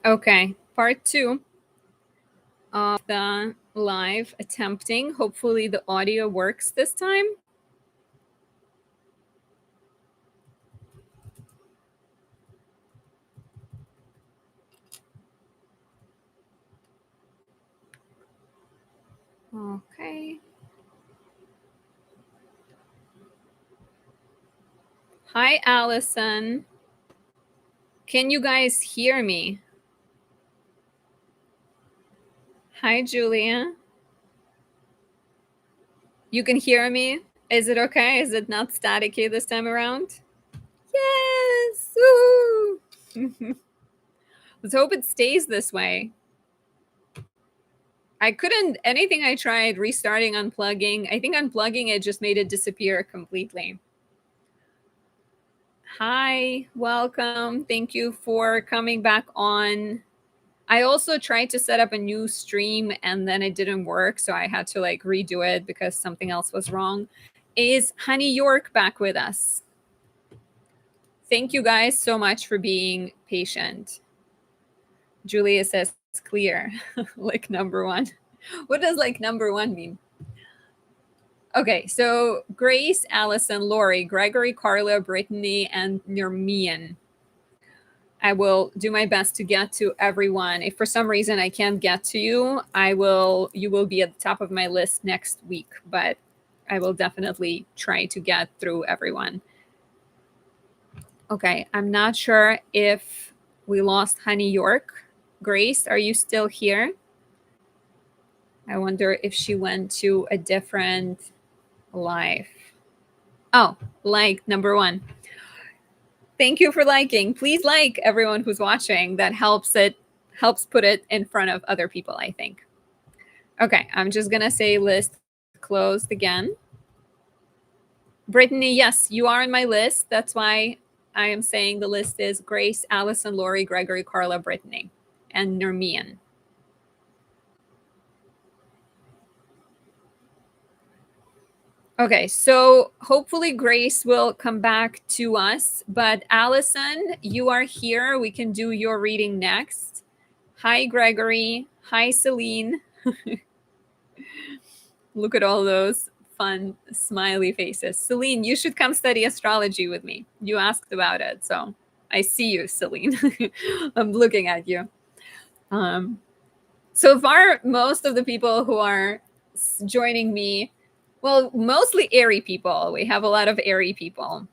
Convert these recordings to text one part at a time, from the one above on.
Okay, part 2 of the live attempting. Hopefully the audio works this time. Okay. Hi, Allison. Can you guys hear me? Hi, Julia. You can hear me? Is it okay? Is it not staticky this time around? Yes! Woo! Let's hope it stays this way. I couldn't, anything I tried restarting, unplugging, I think unplugging it just made it disappear completely. Hi, welcome. Thank you for coming back on. I also tried to set up a new stream and then it didn't work, so I had to like redo it because something else was wrong. Is Honey York back with us? Thank you guys so much for being patient. Julia says it's clear, like number 1. What does like number 1 mean? Okay, so Grace, Allison, Lori, Gregory, Carla, Brittany, and Nermian. I will do my best to get to everyone. If for some reason I can't get to you, you will be at the top of my list next week, but I will definitely try to get through everyone. Okay, I'm not sure if we lost Honey York. Grace, are you still here? I wonder if she went to a different life. Oh, like number 1. Thank you for liking. Please like everyone who's watching. That helps put it in front of other people, I think. Okay, I'm just gonna say list closed again. Brittany, yes, you are on my list. That's why I am saying the list is Grace, Allison, Lori, Gregory, Carla, Brittany, and Nermian. Okay, so hopefully Grace will come back to us, but Allison, you are here. We can do your reading next. Hi, Gregory. Hi, Celine. Look at all those fun smiley faces. Celine, you should come study astrology with me. You asked about it, so I see you, Celine. I'm looking at you. So far, most of the people who are joining me, well, mostly airy people. We have a lot of airy people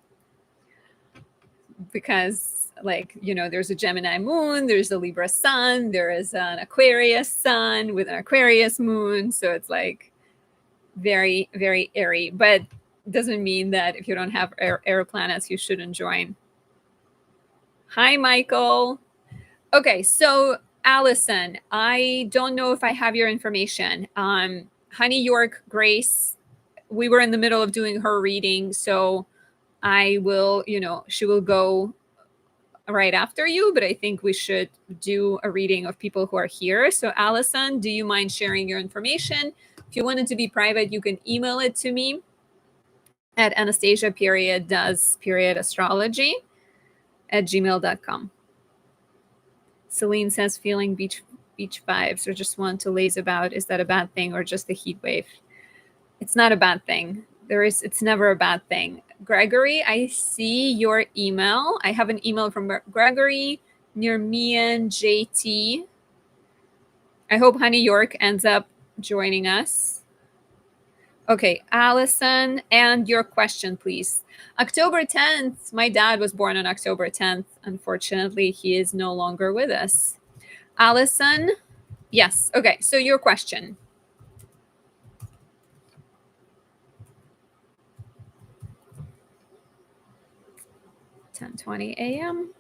because, like, you know, there's a Gemini moon, there's a Libra sun, there is an Aquarius sun with an Aquarius moon. So it's like very, very airy, but doesn't mean that if you don't have air planets, you shouldn't join. Hi, Michael. Okay, so Allison, I don't know if I have your information. Honey York, Grace, we were in the middle of doing her reading, so I will, she will go right after you, but I think we should do a reading of people who are here. So Allison, do you mind sharing your information? If you want it to be private, you can email it to me at anastasia.does.astrology@gmail.com. Celine says feeling beach vibes or just want to laze about. Is that a bad thing or just a heat wave? It's not a bad thing. It's never a bad thing. Gregory, I see your email. I have an email from Gregory, near me and JT. I hope Honey York ends up joining us. Okay, Allison, and your question, please. October 10th. My dad was born on October 10th. Unfortunately, he is no longer with us. Allison, yes. Okay, so your question. 10:20 a.m.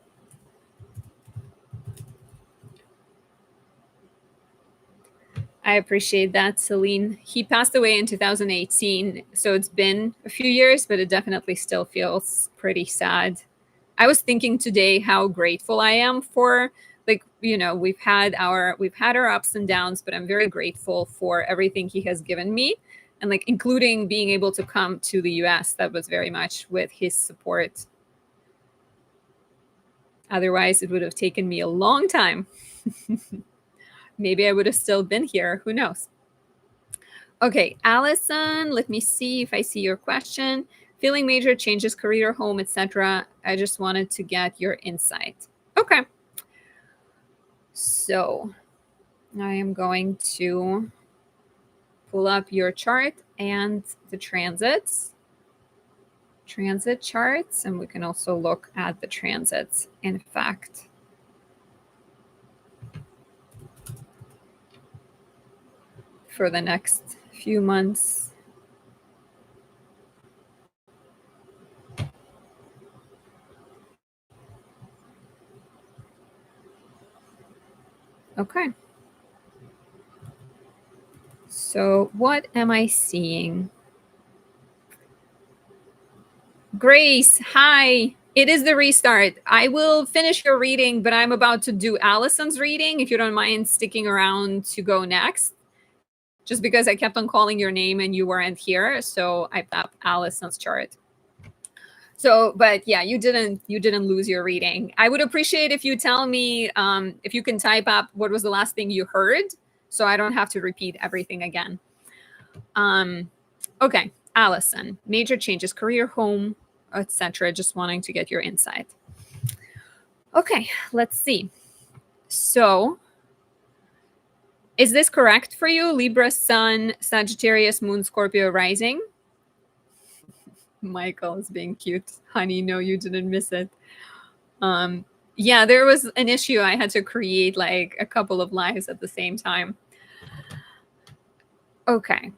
I appreciate that, Celine. He passed away in 2018, so it's been a few years, but it definitely still feels pretty sad. I was thinking today how grateful I am for, like, we've had our ups and downs, but I'm very grateful for everything he has given me, and like including being able to come to the US. That was very much with his support. Otherwise, it would have taken me a long time. Maybe I would have still been here. Who knows? Okay, Allison, let me see if I see your question. Feeling major changes, career, home, etc. I just wanted to get your insight. Okay. So I am going to pull up your chart and the transit charts, and we can also look at the transits, in fact. For the next few months. Okay. So what am I seeing? Grace, hi. It is the restart. I will finish your reading, but I'm about to do Allison's reading, if you don't mind sticking around to go next. Just because I kept on calling your name and you weren't here, so I tapped Allison's chart. So, but yeah, you didn't lose your reading. I would appreciate if you tell me if you can type up what was the last thing you heard, so I don't have to repeat everything again. Okay, Allison, major changes, career, home, etc. Just wanting to get your insight. Okay, let's see. So, is this correct for you? Libra, Sun, Sagittarius, Moon, Scorpio, rising. Michael is being cute. Honey, no, you didn't miss it. Yeah, there was an issue. I had to create like a couple of lives at the same time. Okay,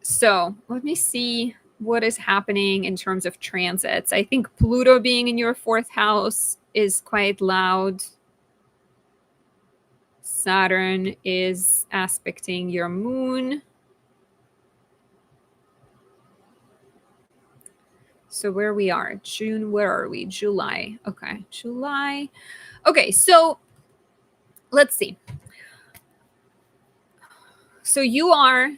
so let me see what is happening in terms of transits. I think Pluto being in your 4th house is quite loud. Saturn is aspecting your moon. So where we are, June, where are we? July. Okay, July. Okay, so let's see. So you are,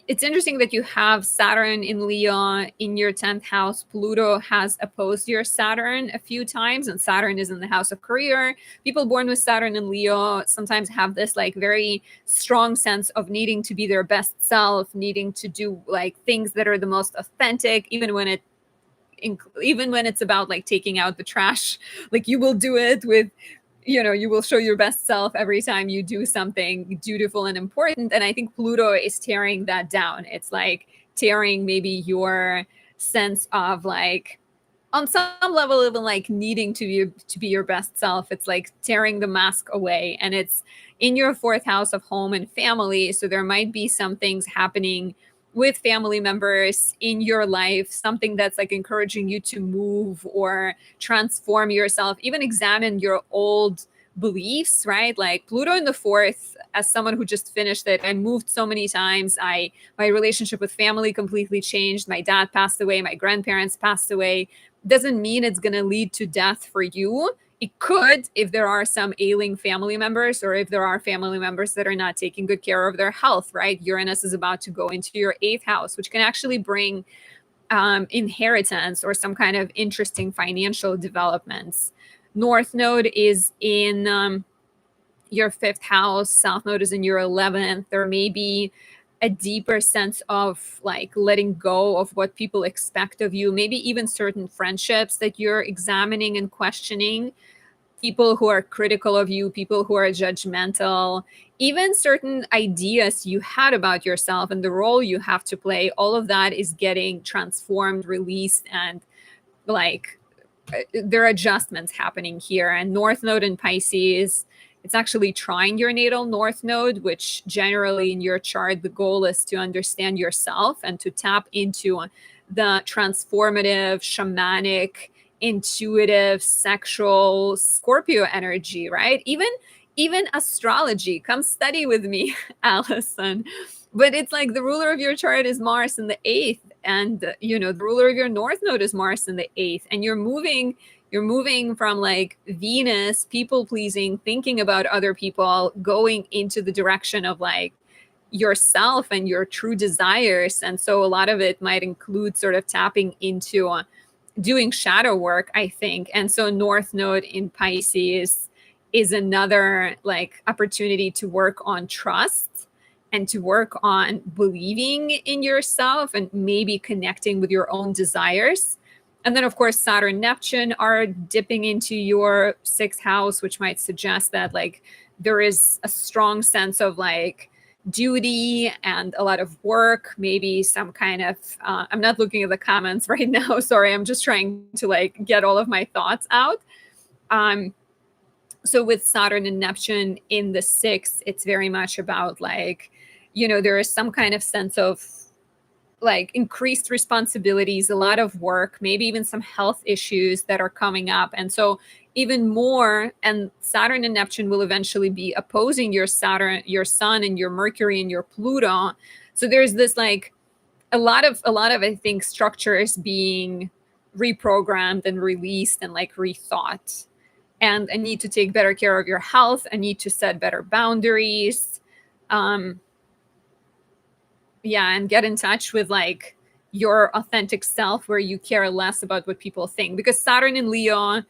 it's interesting that you have Saturn in Leo in your 10th house. Pluto has opposed your Saturn a few times, and Saturn is in the house of career. People born with Saturn in Leo sometimes have this like very strong sense of needing to be their best self, needing to do like things that are the most authentic, even when it's about like taking out the trash. Like you will do it with, you will show your best self every time you do something dutiful and important. And I think Pluto is tearing that down. It's like tearing maybe your sense of like, on some level, even like needing to be your best self. It's like tearing the mask away, and it's in your 4th house of home and family. So there might be some things happening with family members in your life, something that's like encouraging you to move or transform yourself, even examine your old beliefs, right? Like Pluto in the 4th, as someone who just finished it, I moved so many times. My relationship with family completely changed. My dad passed away, my grandparents passed away. Doesn't mean it's going to lead to death for you. It could if there are some ailing family members, or if there are family members that are not taking good care of their health, right? Uranus is about to go into your 8th house, which can actually bring inheritance or some kind of interesting financial developments. North Node is in your 5th house. South Node is in your 11th. There may be a deeper sense of like letting go of what people expect of you, maybe even certain friendships that you're examining and questioning, people who are critical of you, people who are judgmental, even certain ideas you had about yourself and the role you have to play. All of that is getting transformed, released, and like there are adjustments happening here. And North Node in Pisces, it's actually trying your natal North Node, which generally in your chart, the goal is to understand yourself and to tap into the transformative, shamanic, intuitive, sexual Scorpio energy, right? Even astrology. Come study with me, Allison. But it's like the ruler of your chart is Mars in the 8th, and the ruler of your North Node is Mars in the 8th, and you're moving from like Venus, people pleasing, thinking about other people, going into the direction of like yourself and your true desires. And so a lot of it might include sort of tapping into doing shadow work, I think. And so North Node in Pisces is another like opportunity to work on trust and to work on believing in yourself and maybe connecting with your own desires. And then, of course, Saturn, Neptune are dipping into your sixth house, which might suggest that like there is a strong sense of like duty and a lot of work, maybe some kind of, I'm not looking at the comments right now. Sorry, I'm just trying to like get all of my thoughts out. So with Saturn and Neptune in the sixth, it's very much about like, there is some kind of sense of like increased responsibilities, a lot of work, maybe even some health issues that are coming up. And so even more, and Saturn and Neptune will eventually be opposing your Saturn, your Sun and your Mercury and your Pluto. So there's this like a lot of I think structures being reprogrammed and released and like rethought. And a need to take better care of your health, a need to set better boundaries. And get in touch with like your authentic self where you care less about what people think, because Saturn in Leo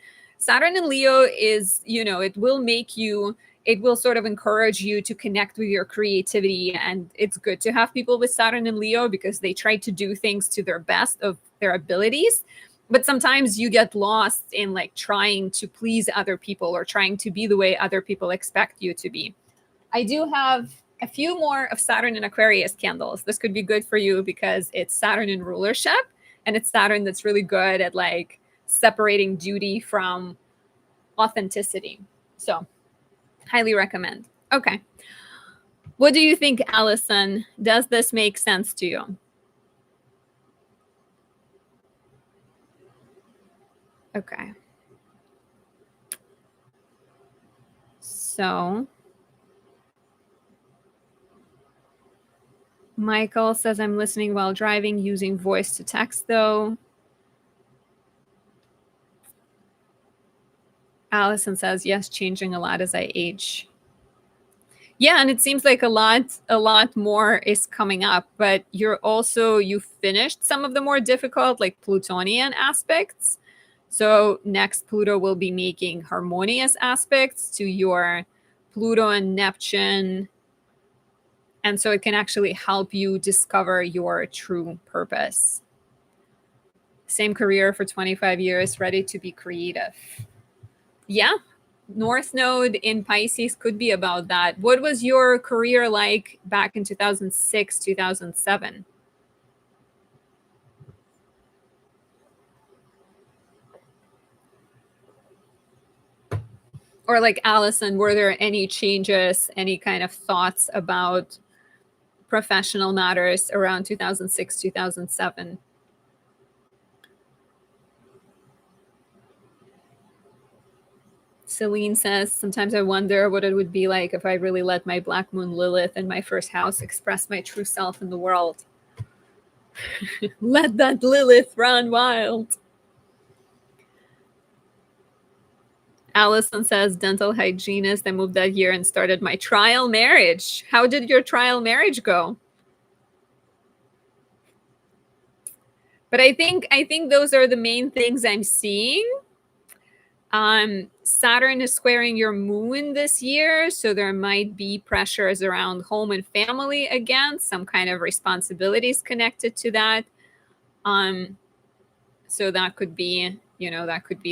is, it will sort of encourage you to connect with your creativity. And it's good to have people with Saturn in Leo because they try to do things to their best of their abilities. But sometimes you get lost in like trying to please other people or trying to be the way other people expect you to be. I do have a few more of Saturn in Aquarius candles. This could be good for you because it's Saturn in rulership, and it's Saturn that's really good at like separating duty from authenticity. So highly recommend. Okay. What do you think, Allison? Does this make sense to you? Okay. So Michael says, I'm listening while driving, using voice to text though. Allison says, yes, changing a lot as I age. Yeah, and it seems like a lot more is coming up, but you finished some of the more difficult, like Plutonian aspects. So next, Pluto will be making harmonious aspects to your Pluto and Neptune. And so it can actually help you discover your true purpose. Same career for 25 years, ready to be creative. Yeah, North Node in Pisces could be about that. What was your career like back in 2006, 2007? Or like Allison, were there any changes, any kind of thoughts about professional matters around 2006, 2007? Celine says, sometimes I wonder what it would be like if I really let my Black Moon Lilith in my first house express my true self in the world. Let that Lilith run wild. Allison says, dental hygienist. I moved that year and started my trial marriage. How did your trial marriage go? But I think those are the main things I'm seeing. Saturn is squaring your moon this year, so there might be pressures around home and family again, some kind of responsibilities connected to that. So that could be,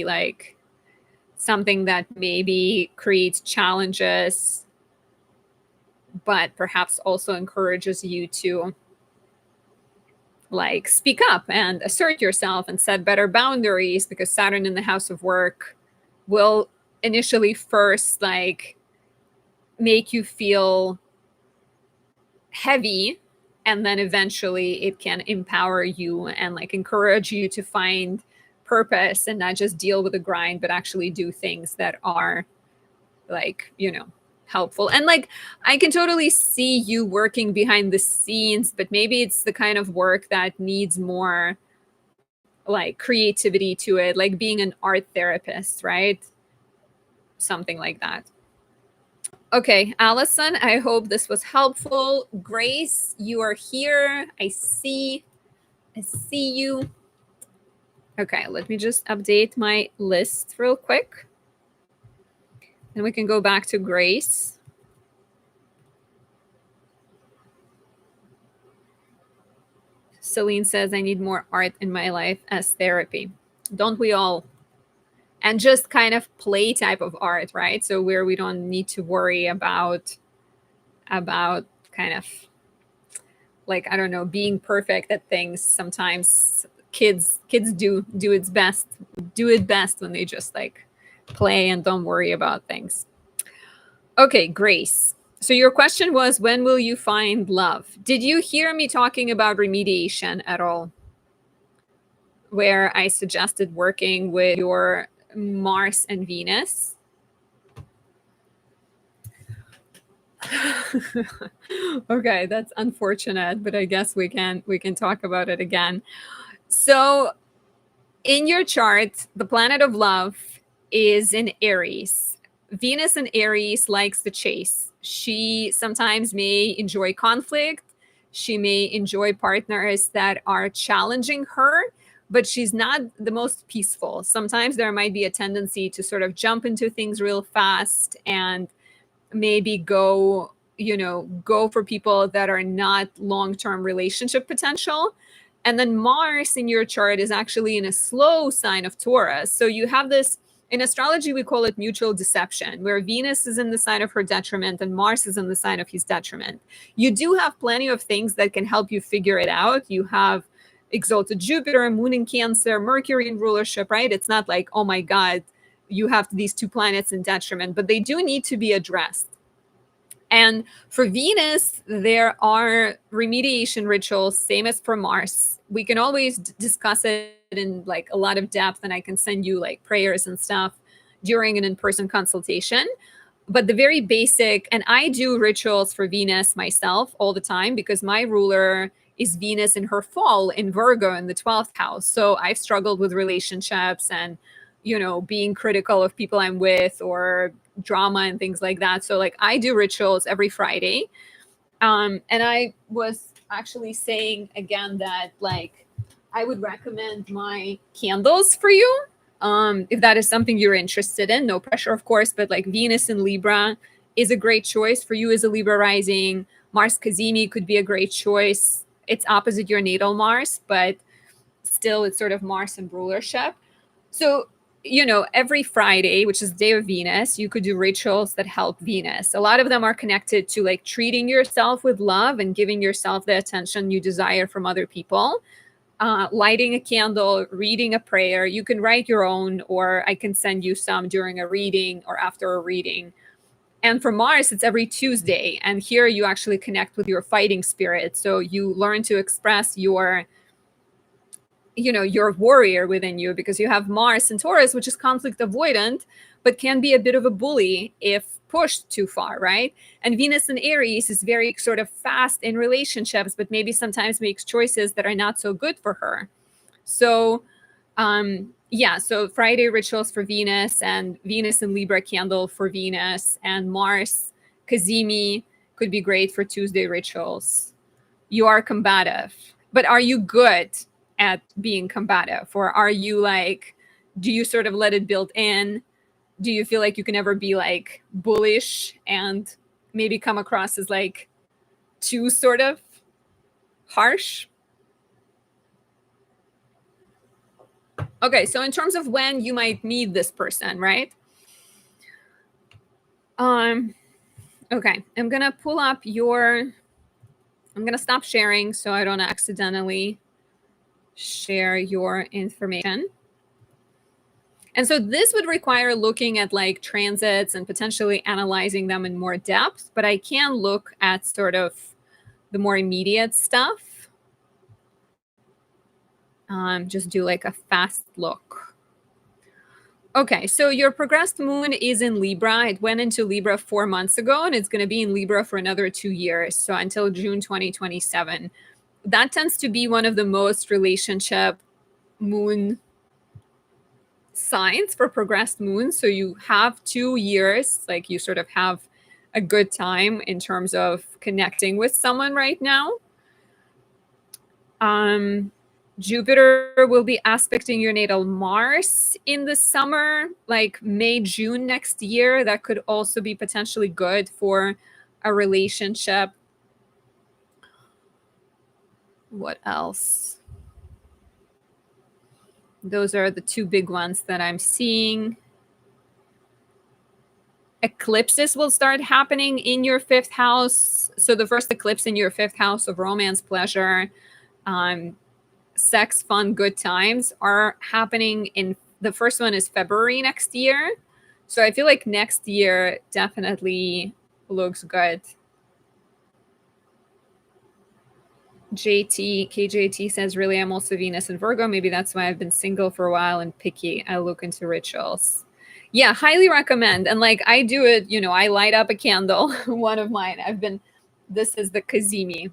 like something that maybe creates challenges, but perhaps also encourages you to like speak up and assert yourself and set better boundaries, because Saturn in the house of work will initially first like make you feel heavy, and then eventually it can empower you and like encourage you to find purpose and not just deal with the grind, but actually do things that are like, helpful. And like I can totally see you working behind the scenes, but maybe it's the kind of work that needs more like creativity to it, like being an art therapist, right? Something like that. Okay, Allison, I hope this was helpful. Grace, you are here. I see you. Okay, let me just update my list real quick. And we can go back to Grace. Celine says, I need more art in my life as therapy. Don't we all? And just kind of play type of art, right? So where we don't need to worry about kind of like, I don't know, being perfect at things. Sometimes kids do it best when they just like play and don't worry about things. Okay, Grace. So your question was, when will you find love? Did you hear me talking about remediation at all? Where I suggested working with your Mars and Venus. Okay, that's unfortunate, but I guess we can talk about it again. So in your chart, the planet of love is in Aries. Venus in Aries likes the chase. She sometimes may enjoy conflict. She may enjoy partners that are challenging her, but she's not the most peaceful. Sometimes there might be a tendency to sort of jump into things real fast and maybe go for people that are not long-term relationship potential. And then Mars in your chart is actually in a slow sign of Taurus. So you have this, in astrology we call it mutual deception, where Venus is in the sign of her detriment and Mars is in the sign of his detriment. You do have plenty of things that can help you figure it out. You have exalted Jupiter, Moon in Cancer, Mercury in rulership, right? It's not like, oh my God, you have these two planets in detriment, but they do need to be addressed. And for Venus, there are remediation rituals, same as for Mars. We can always discuss it in like a lot of depth, and I can send you like prayers and stuff during an in-person consultation. But the very basic, and I do rituals for Venus myself all the time because my ruler is Venus in her fall in Virgo in the 12th house. So I've struggled with relationships and, being critical of people I'm with or drama and things like that. So like I do rituals every Friday. And I was actually saying again that like I would recommend my candles for you. If that is something you're interested in, no pressure, of course, but like Venus in Libra is a great choice for you as a Libra rising. Mars Kazemi could be a great choice. It's opposite your natal Mars, but still it's sort of Mars in rulership. So, every Friday, which is the day of Venus, you could do rituals that help Venus. A lot of them are connected to like treating yourself with love and giving yourself the attention you desire from other people. Lighting a candle, reading a prayer. You can write your own, or I can send you some during a reading or after a reading. And for Mars, it's every Tuesday. And here you actually connect with your fighting spirit. So you learn to express your warrior within you, because you have Mars in Taurus, which is conflict avoidant, but can be a bit of a bully if pushed too far, right? And Venus in Aries is very sort of fast in relationships, but maybe sometimes makes choices that are not so good for her. So, so Friday rituals for Venus, and Venus in Libra candle for Venus, and Mars Kazemi could be great for Tuesday rituals. You are combative, but are you good at being combative, or are you like, do you sort of let it build in? Do you feel like you can ever be like bullish and maybe come across as like too sort of harsh? Okay, so in terms of when you might meet this person, right? Okay, I'm gonna stop sharing so I don't accidentally share your information. And so this would require looking at like transits and potentially analyzing them in more depth, but I can look at sort of the more immediate stuff. Just do like a fast look. Okay, so your progressed moon is in Libra. It went into Libra 4 months ago, and it's going to be in Libra for another 2 years, so until June 2027. That tends to be one of the most relationship moon signs for progressed moon. So you have 2 years, like you sort of have a good time in terms of connecting with someone right now. Jupiter will be aspecting your natal Mars in the summer, like May, June next year. That could also be potentially good for a relationship. What else? Those are the two big ones that I'm seeing. Eclipses will start happening in your fifth house. So the first eclipse in your fifth house of romance, pleasure, sex, fun, good times are happening in the first one is February next year. So I feel like next year definitely looks good. KJT says, really, I'm also Venus and Virgo. Maybe that's why I've been single for a while and picky. I look into rituals. Yeah, highly recommend. And like I do it, I light up a candle. One of mine. This is the Kazimi.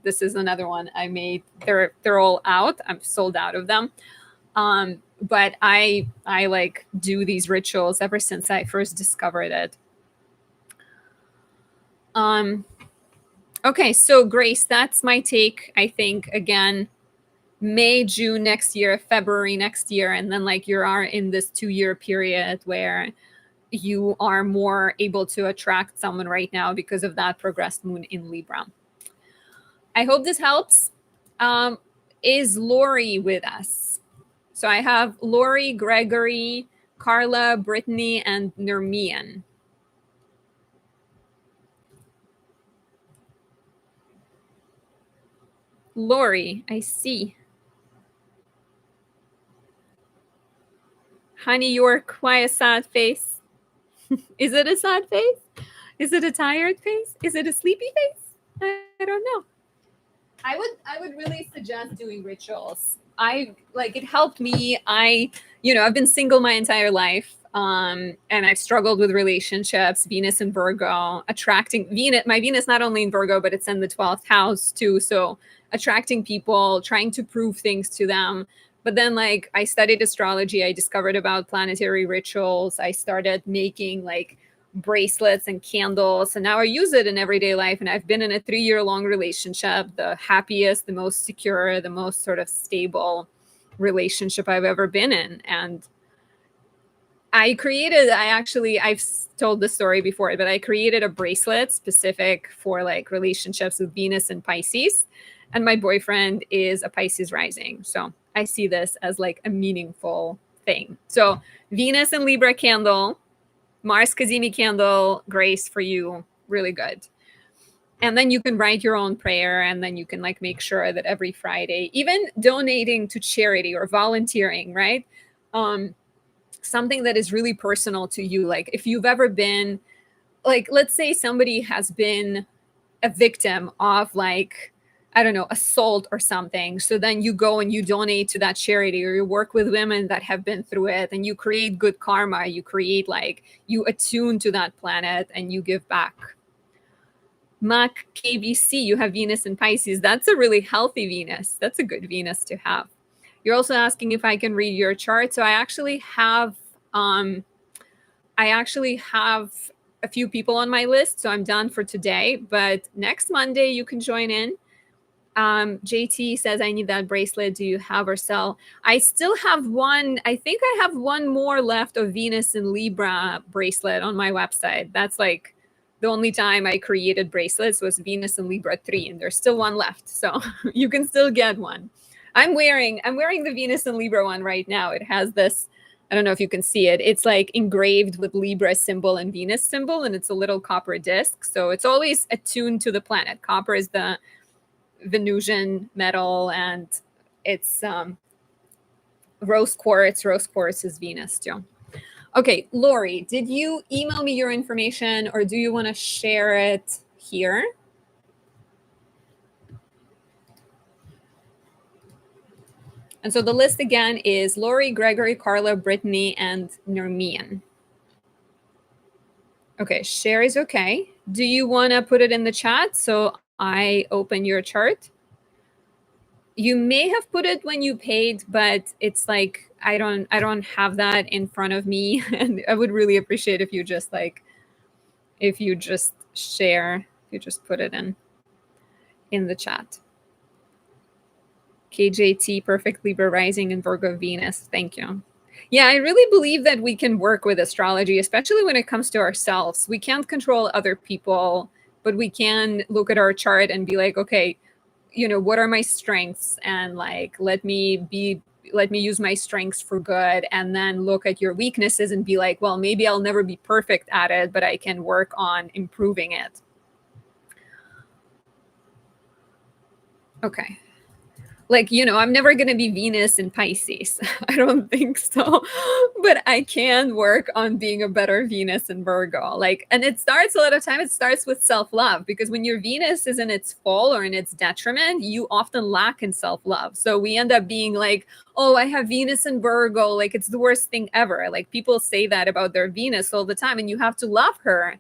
This is another one I made. They're all out. I'm sold out of them. But I like do these rituals ever since I first discovered it. Okay, so Grace, that's my take. I think again, May, June next year, February next year, and then like you are in this 2-year period where you are more able to attract someone right now because of that progressed moon in Libra. I hope this helps. Is Lori with us? So I have Lori, Gregory, Carla, Brittany, and Nermian. Lori, I see. Honey York, why a sad face? Is it a sad face? Is it a tired face? Is it a sleepy face? I don't know. I would really suggest doing rituals. It helped me. I've been single my entire life. And I've struggled with relationships, Venus and Virgo, attracting Venus. My Venus not only in Virgo, but it's in the 12th house too. So attracting people, trying to prove things to them. But then like I studied astrology, I discovered about planetary rituals. I started making like bracelets and candles, and now I use it in everyday life. And I've been in a 3-year long relationship, the happiest, the most secure, the most sort of stable relationship I've ever been in. And I've told this story before, but I created a bracelet specific for like relationships with Venus and Pisces. And my boyfriend is a Pisces rising. So I see this as like a meaningful thing. So Venus and Libra candle, Mars Kazimi candle, Grace, for you, really good. And then you can write your own prayer, and then you can like make sure that every Friday, even donating to charity or volunteering, right? Something that is really personal to you. Like if you've ever been, like, let's say somebody has been a victim of like, I don't know, assault or something. So then you go and you donate to that charity, or you work with women that have been through it, and you create good karma. You create like, you attune to that planet and you give back. Mac KBC, you have Venus and Pisces. That's a really healthy Venus. That's a good Venus to have. You're also asking if I can read your chart. So I actually have a few people on my list. So I'm done for today. But next Monday you can join in. JT says, I need that bracelet. Do you have or sell? I still have one. I think I have one more left of Venus and Libra bracelet on my website. That's like the only time I created bracelets was Venus and Libra 3, and there's still one left. So you can still get one. I'm wearing the Venus and Libra one right now. It has this, I don't know if you can see it. It's like engraved with Libra symbol and Venus symbol, and it's a little copper disc. So it's always attuned to the planet. Copper is the Venusian metal, and it's rose quartz. Rose quartz is Venus too. Okay, Lori, did you email me your information, or do you want to share it here? And so the list again is Lori, Gregory, Carla, Brittany, and Nermian. Okay, share is okay. Do you want to put it in the chat so I open your chart? You may have put it when you paid, but it's like I don't have that in front of me, and I would really appreciate if you just share, if you just put it in the chat. KJT, perfect Libra rising and Virgo Venus. Thank you. Yeah, I really believe that we can work with astrology, especially when it comes to ourselves. We can't control other people, but we can look at our chart and be like, okay, what are my strengths? And like, let me use my strengths for good. And then look at your weaknesses and be like, well, maybe I'll never be perfect at it, but I can work on improving it. Okay. Like, I'm never going to be Venus in Pisces. I don't think so. But I can work on being a better Venus in Virgo. Like, and it starts with self-love, because when your Venus is in its fall or in its detriment, you often lack in self-love. So we end up being like, oh, I have Venus in Virgo. Like, it's the worst thing ever. Like, people say that about their Venus all the time, and you have to love her.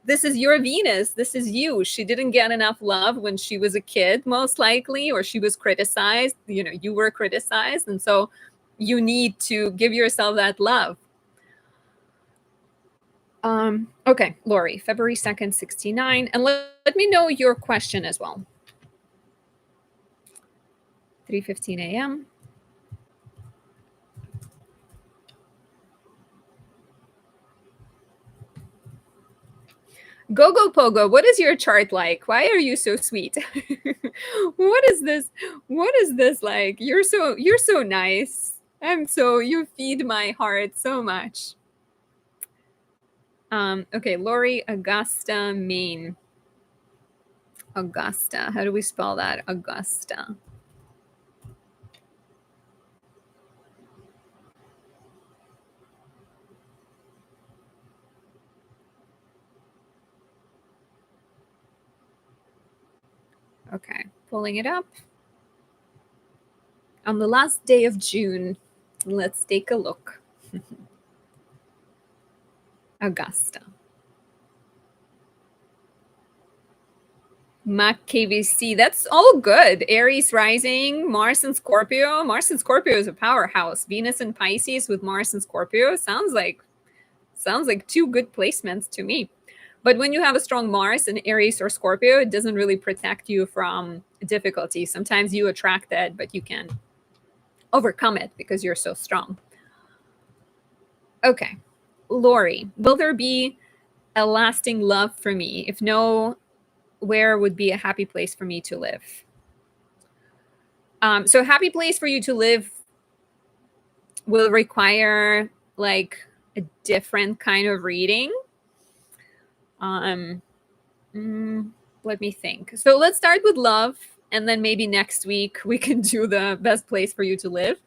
This is your Venus. This is you. She didn't get enough love when she was a kid, most likely, or she was criticized. You were criticized. And so you need to give yourself that love. Okay, Lori, February 2nd, 69. And let me know your question as well. 3:15 a.m. Gogo Pogo, what is your chart like? Why are you so sweet? What is this? What is this like? You're so nice. You feed my heart so much. Okay, Lori, Augusta, Maine. Augusta. How do we spell that? Augusta. Okay, pulling it up. On the last day of June, let's take a look. Augusta. Mac KVC, that's all good. Aries rising, Mars and Scorpio. Mars and Scorpio is a powerhouse. Venus and Pisces with Mars and Scorpio sounds like two good placements to me. But when you have a strong Mars in Aries or Scorpio, it doesn't really protect you from difficulty. Sometimes you attract it, but you can overcome it because you're so strong. Okay, Lori, will there be a lasting love for me? If no, where would be a happy place for me to live? So a happy place for you to live will require like a different kind of reading. Let me think. So let's start with love, and then maybe next week we can do the best place for you to live,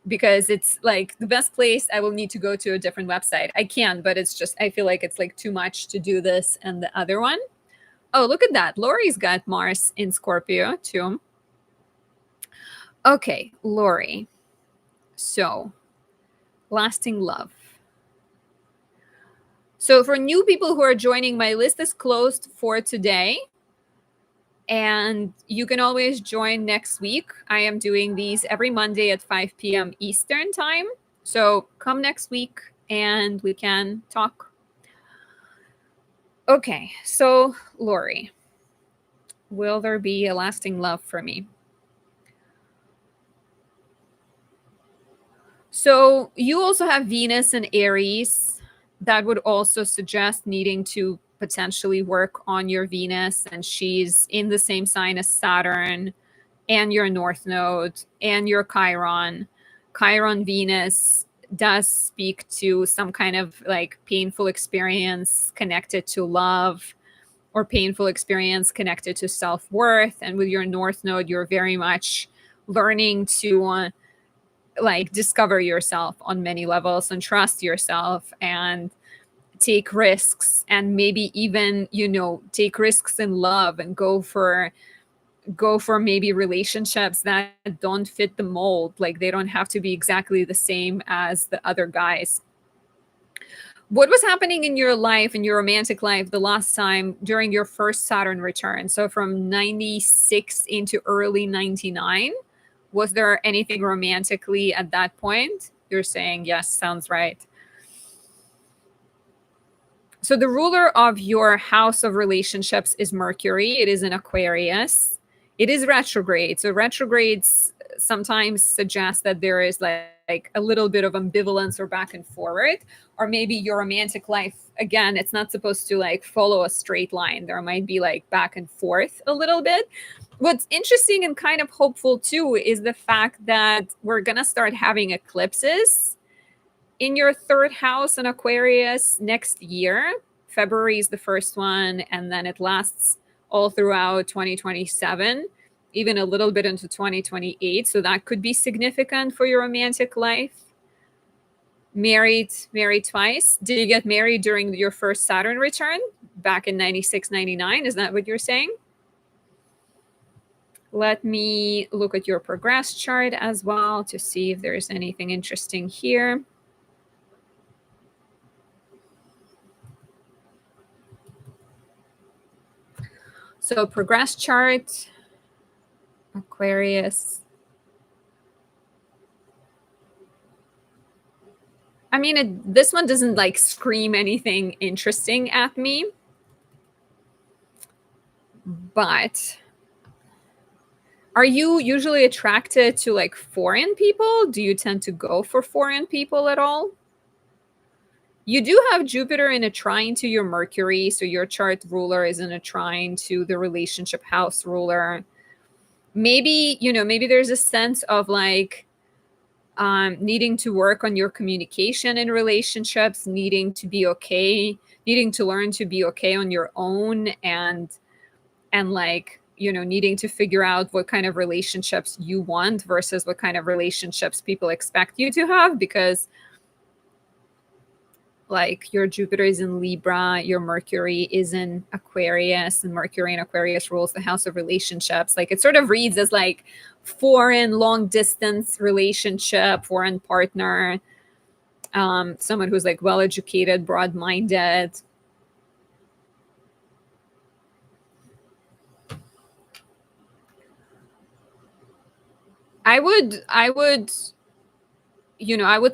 because it's like the best place I will need to go to a different website. I can, but it's just, I feel like it's like too much to do this and the other one. Oh, look at that. Lori's got Mars in Scorpio too. Okay, Lori. So, lasting love. So for new people who are joining, my list is closed for today. And you can always join next week. I am doing these every Monday at 5 p.m. Eastern time. So come next week and we can talk. Okay, so Lori, will there be a lasting love for me? So you also have Venus and Aries. That would also suggest needing to potentially work on your Venus, and she's in the same sign as Saturn and your North Node and your Chiron. Chiron Venus does speak to some kind of like painful experience connected to love, or painful experience connected to self-worth. And with your North Node, you're very much learning to like discover yourself on many levels and trust yourself and take risks, and maybe even take risks in love and go for maybe relationships that don't fit the mold. Like, they don't have to be exactly the same as the other guys. What was happening in your life, in your romantic life, the last time during your first Saturn return? So from 96 into early 99, was there anything romantically at that point? You're saying yes, sounds right. So the ruler of your house of relationships is Mercury. It is in Aquarius. It is retrograde. So retrogrades sometimes suggest that there is like a little bit of ambivalence or back and forward, or maybe your romantic life, again, it's not supposed to like follow a straight line. There might be like back and forth a little bit. What's interesting and kind of hopeful too is the fact that we're going to start having eclipses in your third house in Aquarius next year. February is the first one, and then it lasts all throughout 2027, even a little bit into 2028. So that could be significant for your romantic life. Married twice. Did you get married during your first Saturn return back in 96, 99? Is that what you're saying? Let me look at your progress chart as well to see if there's anything interesting here. So progress chart, Aquarius. I mean, this one doesn't like scream anything interesting at me, but are you usually attracted to like foreign people? Do you tend to go for foreign people at all? You do have Jupiter in a trine to your Mercury, so your chart ruler is in a trine to the relationship house ruler. Maybe, maybe there's a sense of like needing to work on your communication in relationships, needing to be okay, needing to learn to be okay on your own, and like, needing to figure out what kind of relationships you want versus what kind of relationships people expect you to have, because like your Jupiter is in Libra, your Mercury is in Aquarius, and Mercury in Aquarius rules the house of relationships. Like it sort of reads as like foreign long distance relationship, foreign partner, someone who's like well educated, broad minded. I would I would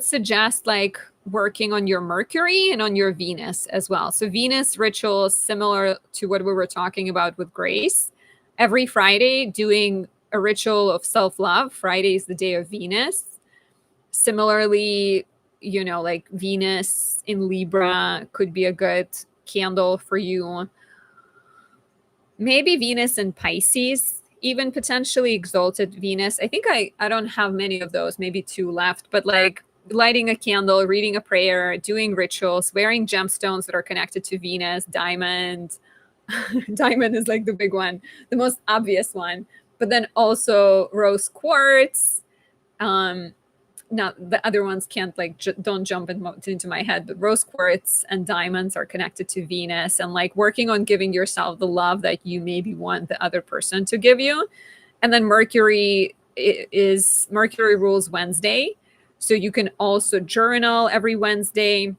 suggest like working on your Mercury and on your Venus as well. So Venus rituals similar to what we were talking about with Grace. Every Friday doing a ritual of self-love. Friday is the day of Venus. Similarly, like Venus in Libra could be a good candle for you. Maybe Venus in Pisces, even potentially exalted Venus. I think I don't have many of those, maybe 2 left, but like lighting a candle, reading a prayer, doing rituals, wearing gemstones that are connected to Venus, diamond. Diamond is like the big one, the most obvious one. But then also rose quartz. Now the other ones can't like don't jump into my head, but rose quartz and diamonds are connected to Venus, and like working on giving yourself the love that you maybe want the other person to give you. And then Mercury rules Wednesday, so you can also journal every Wednesday.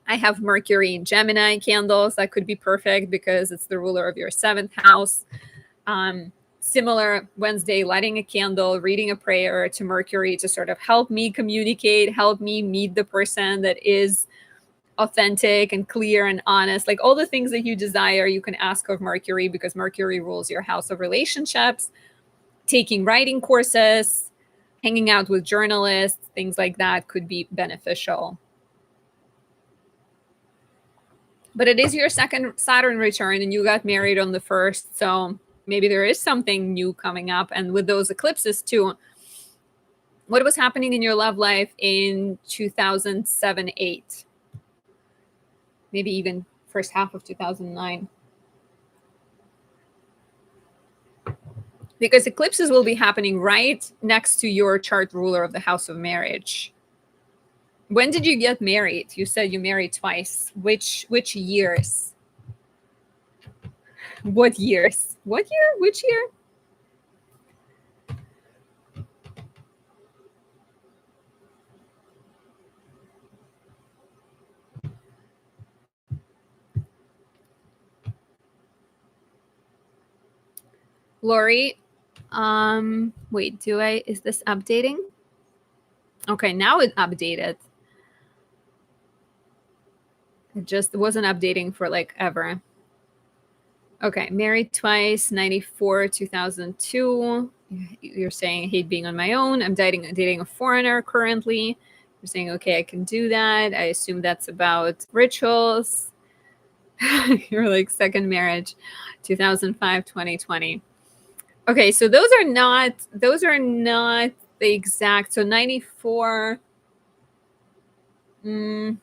I have Mercury in Gemini candles. That could be perfect because it's the ruler of your 7th house. Similar Wednesday, lighting a candle, reading a prayer to Mercury to sort of help me communicate, help me meet the person that is authentic and clear and honest. Like all the things that you desire, you can ask of Mercury, because Mercury rules your house of relationships. Taking writing courses, hanging out with journalists, things like that could be beneficial. But it is your second Saturn return, and you got married on the 1st, so maybe there is something new coming up. And with those eclipses too, what was happening in your love life in 2007-8? Maybe even first half of 2009. Because eclipses will be happening right next to your chart ruler of the house of marriage. When did you get married? You said you married twice. Which years? What years? What year? Which year? Lori, wait, is this updating? Okay, now it updated. It just wasn't updating for like ever. Okay, married twice, 94, 2002. You're saying hate being on my own. I'm dating a foreigner currently. You're saying, okay, I can do that. I assume that's about rituals. You're like second marriage, 2005, 2020. Okay, so those are not the exact. So 94,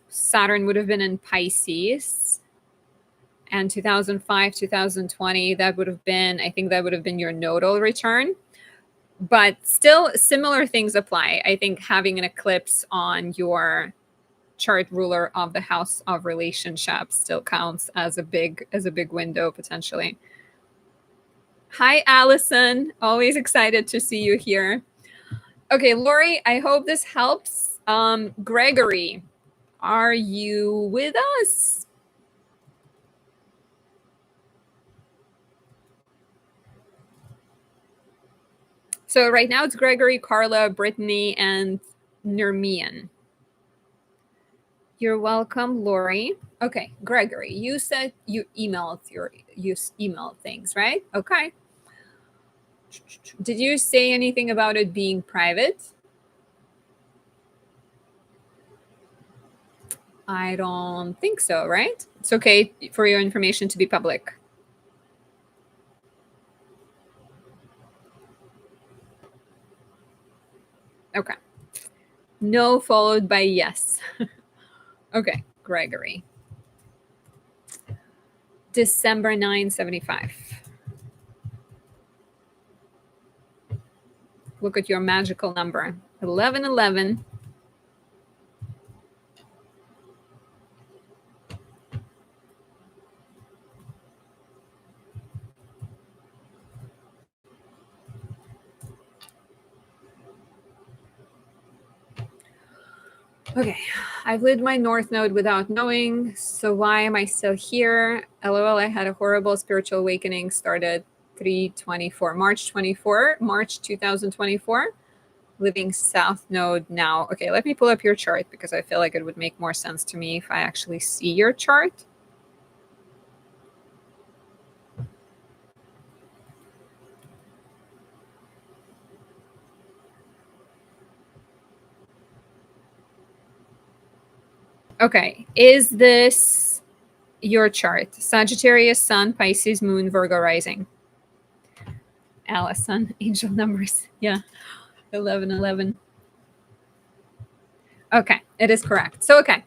Saturn would have been in Pisces. And 2005, 2020, that would have been, I think that would have been your nodal return. But still, similar things apply. I think having an eclipse on your chart ruler of the house of relationships still counts as a big window potentially. Hi, Allison. Always excited to see you here. Okay, Lori, I hope this helps. Gregory, are you with us? So right now it's Gregory, Carla, Brittany, and Nermian. You're welcome, Lori. Okay, Gregory, you said you emailed things, right? Okay. Did you say anything about it being private? I don't think so, right? It's okay for your information to be public. Okay. No followed by yes. Okay, Gregory. December 975. Look at your magical number. 1111. Okay, I've lived my north node without knowing, so why am I still here? LOL, I had a horrible spiritual awakening, started 3/24, March 24, March 2024. Living south node now. Okay, let me pull up your chart because I feel like it would make more sense to me if I actually see your chart. Okay, is this your chart? Sagittarius, Sun, Pisces, Moon, Virgo rising. Allison, angel numbers. Yeah, 1111. Okay, it is correct. So, okay,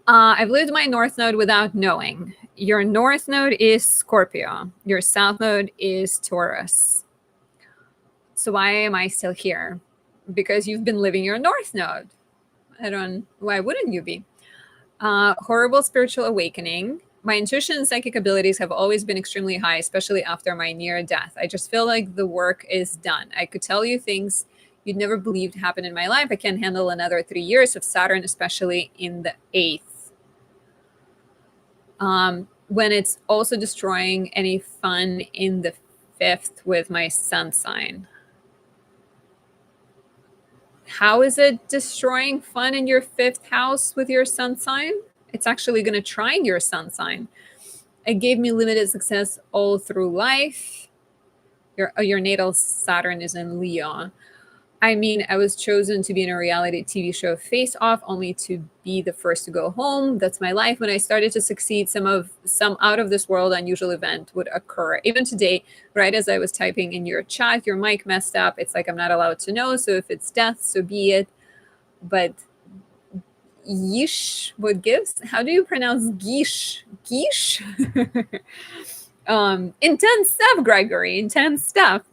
I've lived my north node without knowing. Your north node is Scorpio. Your south node is Taurus. So why am I still here? Because you've been living your north node. Why wouldn't you be? Horrible spiritual awakening. My intuition and psychic abilities have always been extremely high, especially after my near death. I just feel like the work is done. I could tell you things you'd never believed happened in my life. I can't handle another 3 years of Saturn, especially in the eighth. When it's also destroying any fun in the fifth with my sun sign. How is it destroying fun in your fifth house with your sun sign? It's actually going to trine your sun sign. It gave me limited success all through life. Your natal Saturn is in Leo. I mean, I was chosen to be in a reality TV show Face Off, only to be the first to go home. That's my life. When I started to succeed, some out of this world unusual event would occur. Even today, right as I was typing in your chat, your mic messed up. It's like I'm not allowed to know. So if it's death, so be it. But yeesh, what gives? How do you pronounce geesh? Geesh? Intense stuff, Gregory. Intense stuff.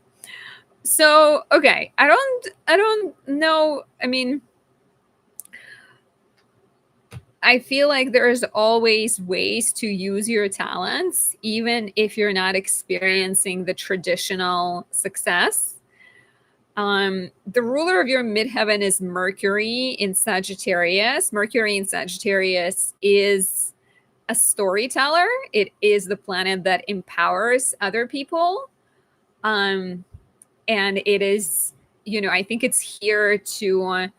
So okay, I don't know. I mean, I feel like there's always ways to use your talents, even if you're not experiencing the traditional success. The ruler of your midheaven is Mercury in Sagittarius. Mercury in Sagittarius is a storyteller. It is the planet that empowers other people. And it is, I think it's here to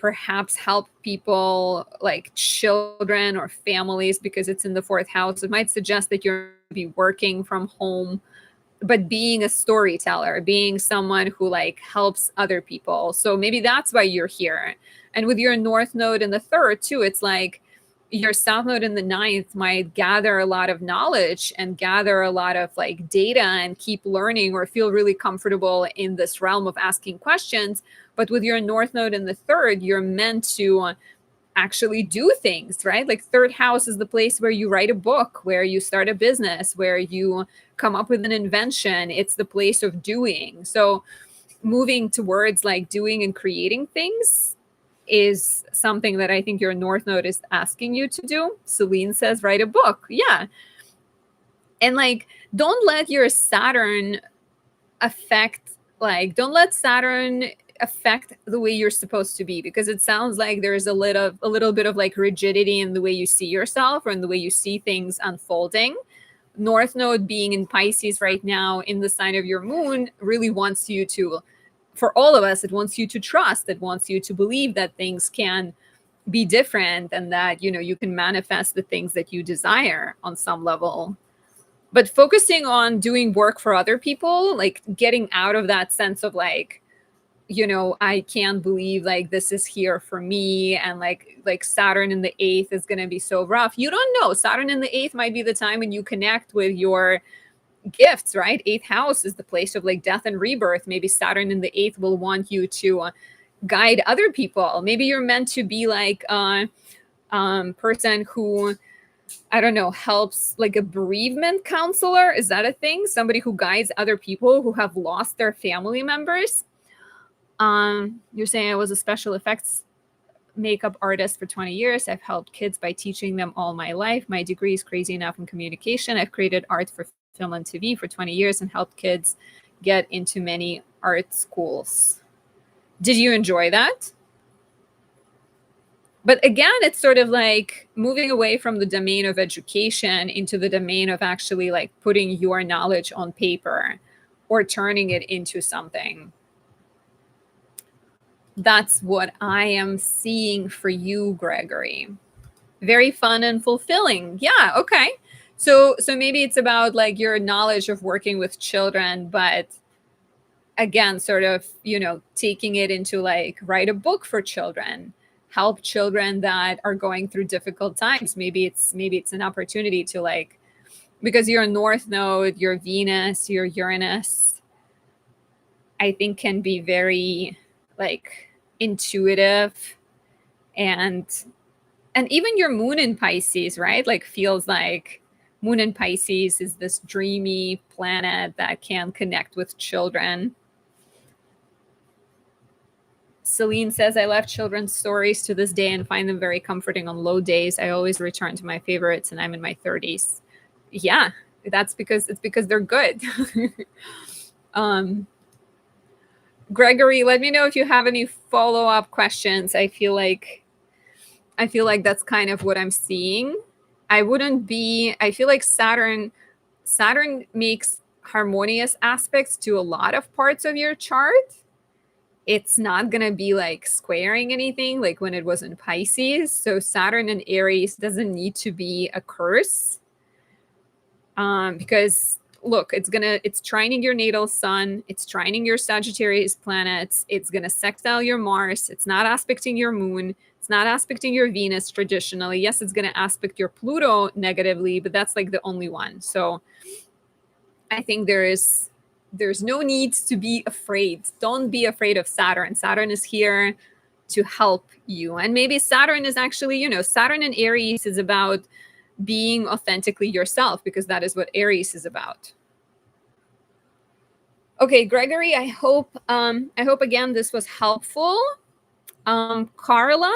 perhaps help people like children or families because it's in the fourth house. It might suggest that you're be working from home, but being a storyteller, being someone who like helps other people. So maybe that's why you're here. And with your north node in the third too, it's like your south node in the ninth might gather a lot of knowledge and gather a lot of like data and keep learning or feel really comfortable in this realm of asking questions. But with your north node in the third, you're meant to actually do things, right? Like third house is the place where you write a book, where you start a business, where you come up with an invention. It's the place of doing. So moving towards like doing and creating things is something that I think your north node is asking you to do. Celine says write a book. Yeah. And like don't let your Saturn affect, like don't let Saturn affect the way you're supposed to be, because it sounds like there's a little bit of like rigidity in the way you see yourself or in the way you see things unfolding. North node being in Pisces right now in the sign of your moon really wants you to, for all of us, it wants you to trust, it wants you to believe that things can be different and that, you know, you can manifest the things that you desire on some level. But focusing on doing work for other people, like getting out of that sense of like, you know, I can't believe like this is here for me, and like Saturn in the eighth is going to be so rough. You don't know. Saturn in the eighth might be the time when you connect with your gifts, right? Eighth house is the place of like death and rebirth. Maybe Saturn in the eighth will want you to guide other people. Maybe you're meant to be like a person who, I don't know, helps, like a bereavement counselor. Is that a thing? Somebody who guides other people who have lost their family members. You're saying I was a special effects makeup artist for 20 years. I've helped kids by teaching them all my life. My degree is crazy enough in communication. I've created art for film and TV for 20 years and helped kids get into many art schools. Did you enjoy that? But again, it's sort of like moving away from the domain of education into the domain of actually like putting your knowledge on paper or turning it into something. That's what I am seeing for you, Gregory. Very fun and fulfilling. Yeah, okay. So maybe it's about like your knowledge of working with children, but again, sort of, you know, taking it into like write a book for children, help children that are going through difficult times. Maybe it's an opportunity to like, because your north node, your Venus, your Uranus, I think can be very like intuitive, and even your moon in Pisces, right? Like feels like moon in Pisces is this dreamy planet that can connect with children. Celine says, I love children's stories to this day and find them very comforting on low days. I always return to my favorites and I'm in my 30s. Yeah, that's because they're good. Gregory, let me know if you have any follow-up questions. I feel like that's kind of what I'm seeing. I feel like Saturn makes harmonious aspects to a lot of parts of your chart. It's not going to be like squaring anything like when it was in Pisces. So Saturn in Aries doesn't need to be a curse. Because look, it's trining your natal sun, it's trining your Sagittarius planets, it's going to sextile your Mars, it's not aspecting your moon, it's not aspecting your Venus traditionally. Yes, it's going to aspect your Pluto negatively, but that's like the only one. So I think there's no need to be afraid. Don't be afraid of Saturn. Saturn is here to help you. And maybe Saturn is actually, you know, Saturn in Aries is about being authentically yourself, because that is what Aries is about. Okay, Gregory, I hope again this was helpful. Carla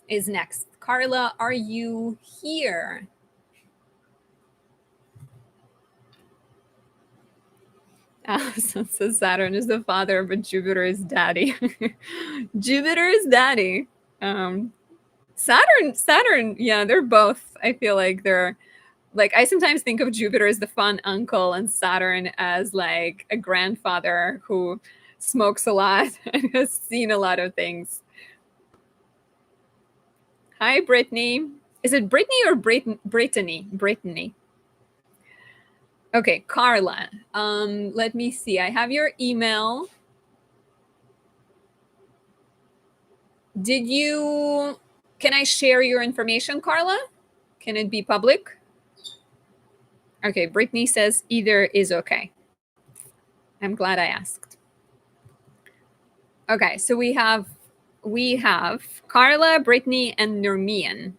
is next. Carla, are you here? Allison says Saturn is the father, but Jupiter is daddy. Jupiter is daddy. Saturn, yeah, they're both. I feel like they're like, I sometimes think of Jupiter as the fun uncle and Saturn as like a grandfather who smokes a lot and has seen a lot of things. Hi, Brittany. Is it Brittany or Brittany? Brittany. Okay, Carla. Let me see. I have your email. Can I share your information, Carla? Can it be public? Okay, Brittany says either is okay. I'm glad I asked. Okay, so we have Carla, Brittany, and Nurmian.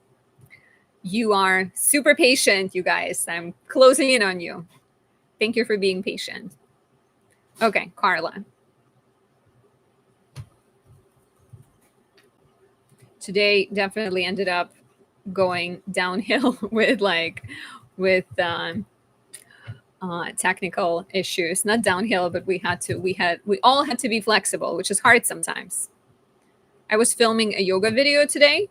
You are super patient, you guys. I'm closing in on you. Thank you for being patient. Okay, Carla. Today definitely ended up going downhill with technical issues. Not downhill, but we all had to be flexible, which is hard sometimes. I was filming a yoga video today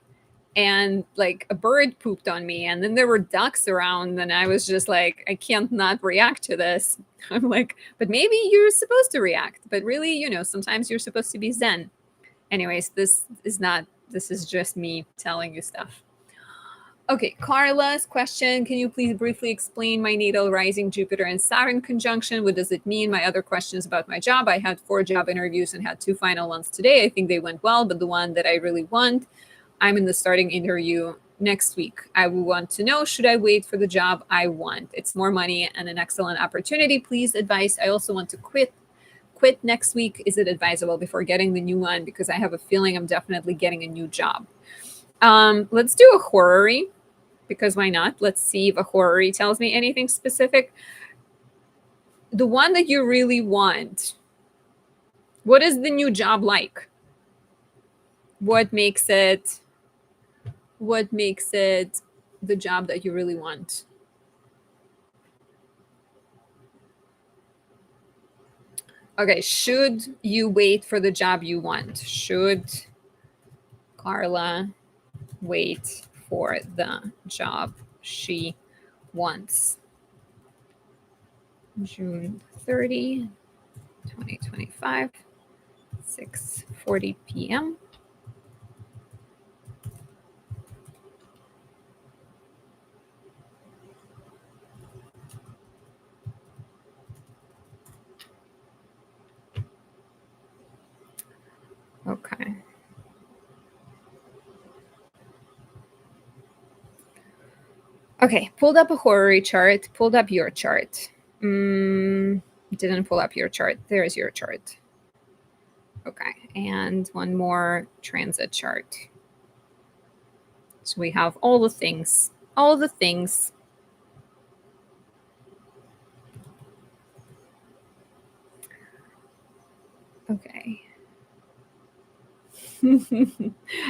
and like a bird pooped on me and then there were ducks around and I was just like, I can't not react to this. I'm like, but maybe you're supposed to react, but really, sometimes you're supposed to be zen. Anyways, this is just me telling you stuff. Okay, Carla's question, can you please briefly explain my natal rising Jupiter and Saturn conjunction? What does it mean? My other questions about my job. I had 4 job interviews and had 2 final ones today. I think they went well, but the one that I really want, I'm in the starting interview next week. I will want to know, should I wait for the job I want? It's more money and an excellent opportunity. Please advise. I also want to quit next week. Is it advisable before getting the new one? Because I have a feeling I'm definitely getting a new job. Let's do a horary, because why not? Let's see if a horary tells me anything specific. The one that you really want, what is the new job like? What makes it the job that you really want? Okay, should you wait for the job you want? Should Carla wait for the job she wants? June 30, 2025, 6:40 p.m. Okay. Okay, pulled up a horary chart, pulled up your chart. Didn't pull up your chart. There's your chart. Okay, and one more transit chart. So we have all the things. Okay.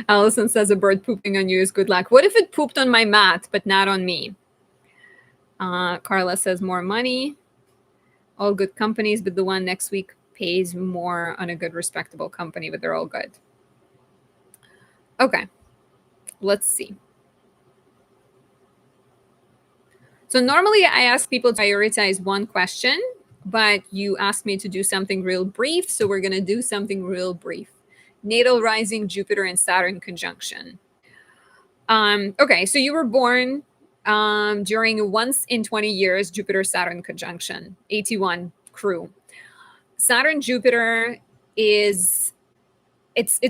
Allison says a bird pooping on you is good luck. What if it pooped on my mat, but not on me? Carla says more money. All good companies, but the one next week pays more on a good, respectable company, but they're all good. Okay, let's see. So normally I ask people to prioritize one question, but you asked me to do something real brief, so we're going to do something real brief. Natal rising Jupiter and Saturn conjunction. Okay, so you were born during a once in 20 years Jupiter-Saturn conjunction, 81 crew. Saturn-Jupiter it's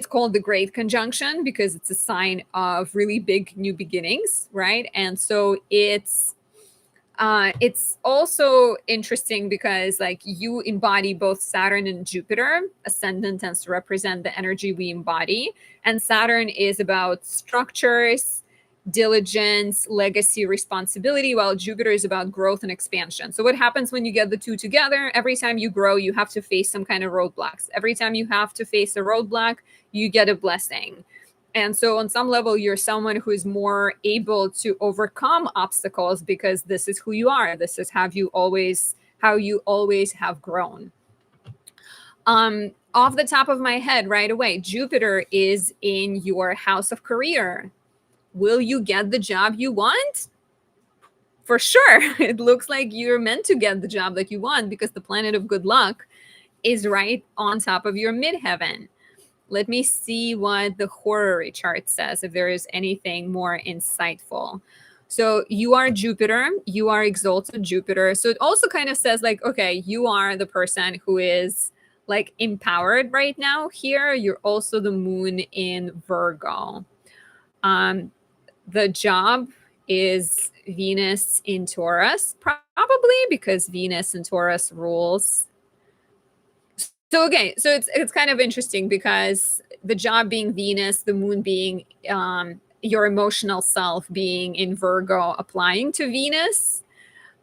called the Great Conjunction because it's a sign of really big new beginnings, right? And so it's also interesting because like you embody both Saturn and Jupiter. Ascendant tends to represent the energy we embody, and Saturn is about structures, diligence, legacy, responsibility, while Jupiter is about growth and expansion. So what happens when you get the two together? Every time you grow, you have to face some kind of roadblocks. Every time you have to face a roadblock, you get a blessing. And so on some level, you're someone who is more able to overcome obstacles because this is who you are. This is how you always have grown. Off the top of my head right away, Jupiter is in your house of career. Will you get the job you want? For sure. It looks like you're meant to get the job that you want because the planet of good luck is right on top of your midheaven. Let me see what the horary chart says, if there is anything more insightful. So you are Jupiter, you are exalted Jupiter. So it also kind of says like, okay, you are the person who is like empowered right now here. You're also the moon in Virgo. The job is Venus in Taurus, probably because Venus in Taurus rules. So okay, so it's kind of interesting because the job being Venus, the moon being your emotional self being in Virgo, applying to Venus,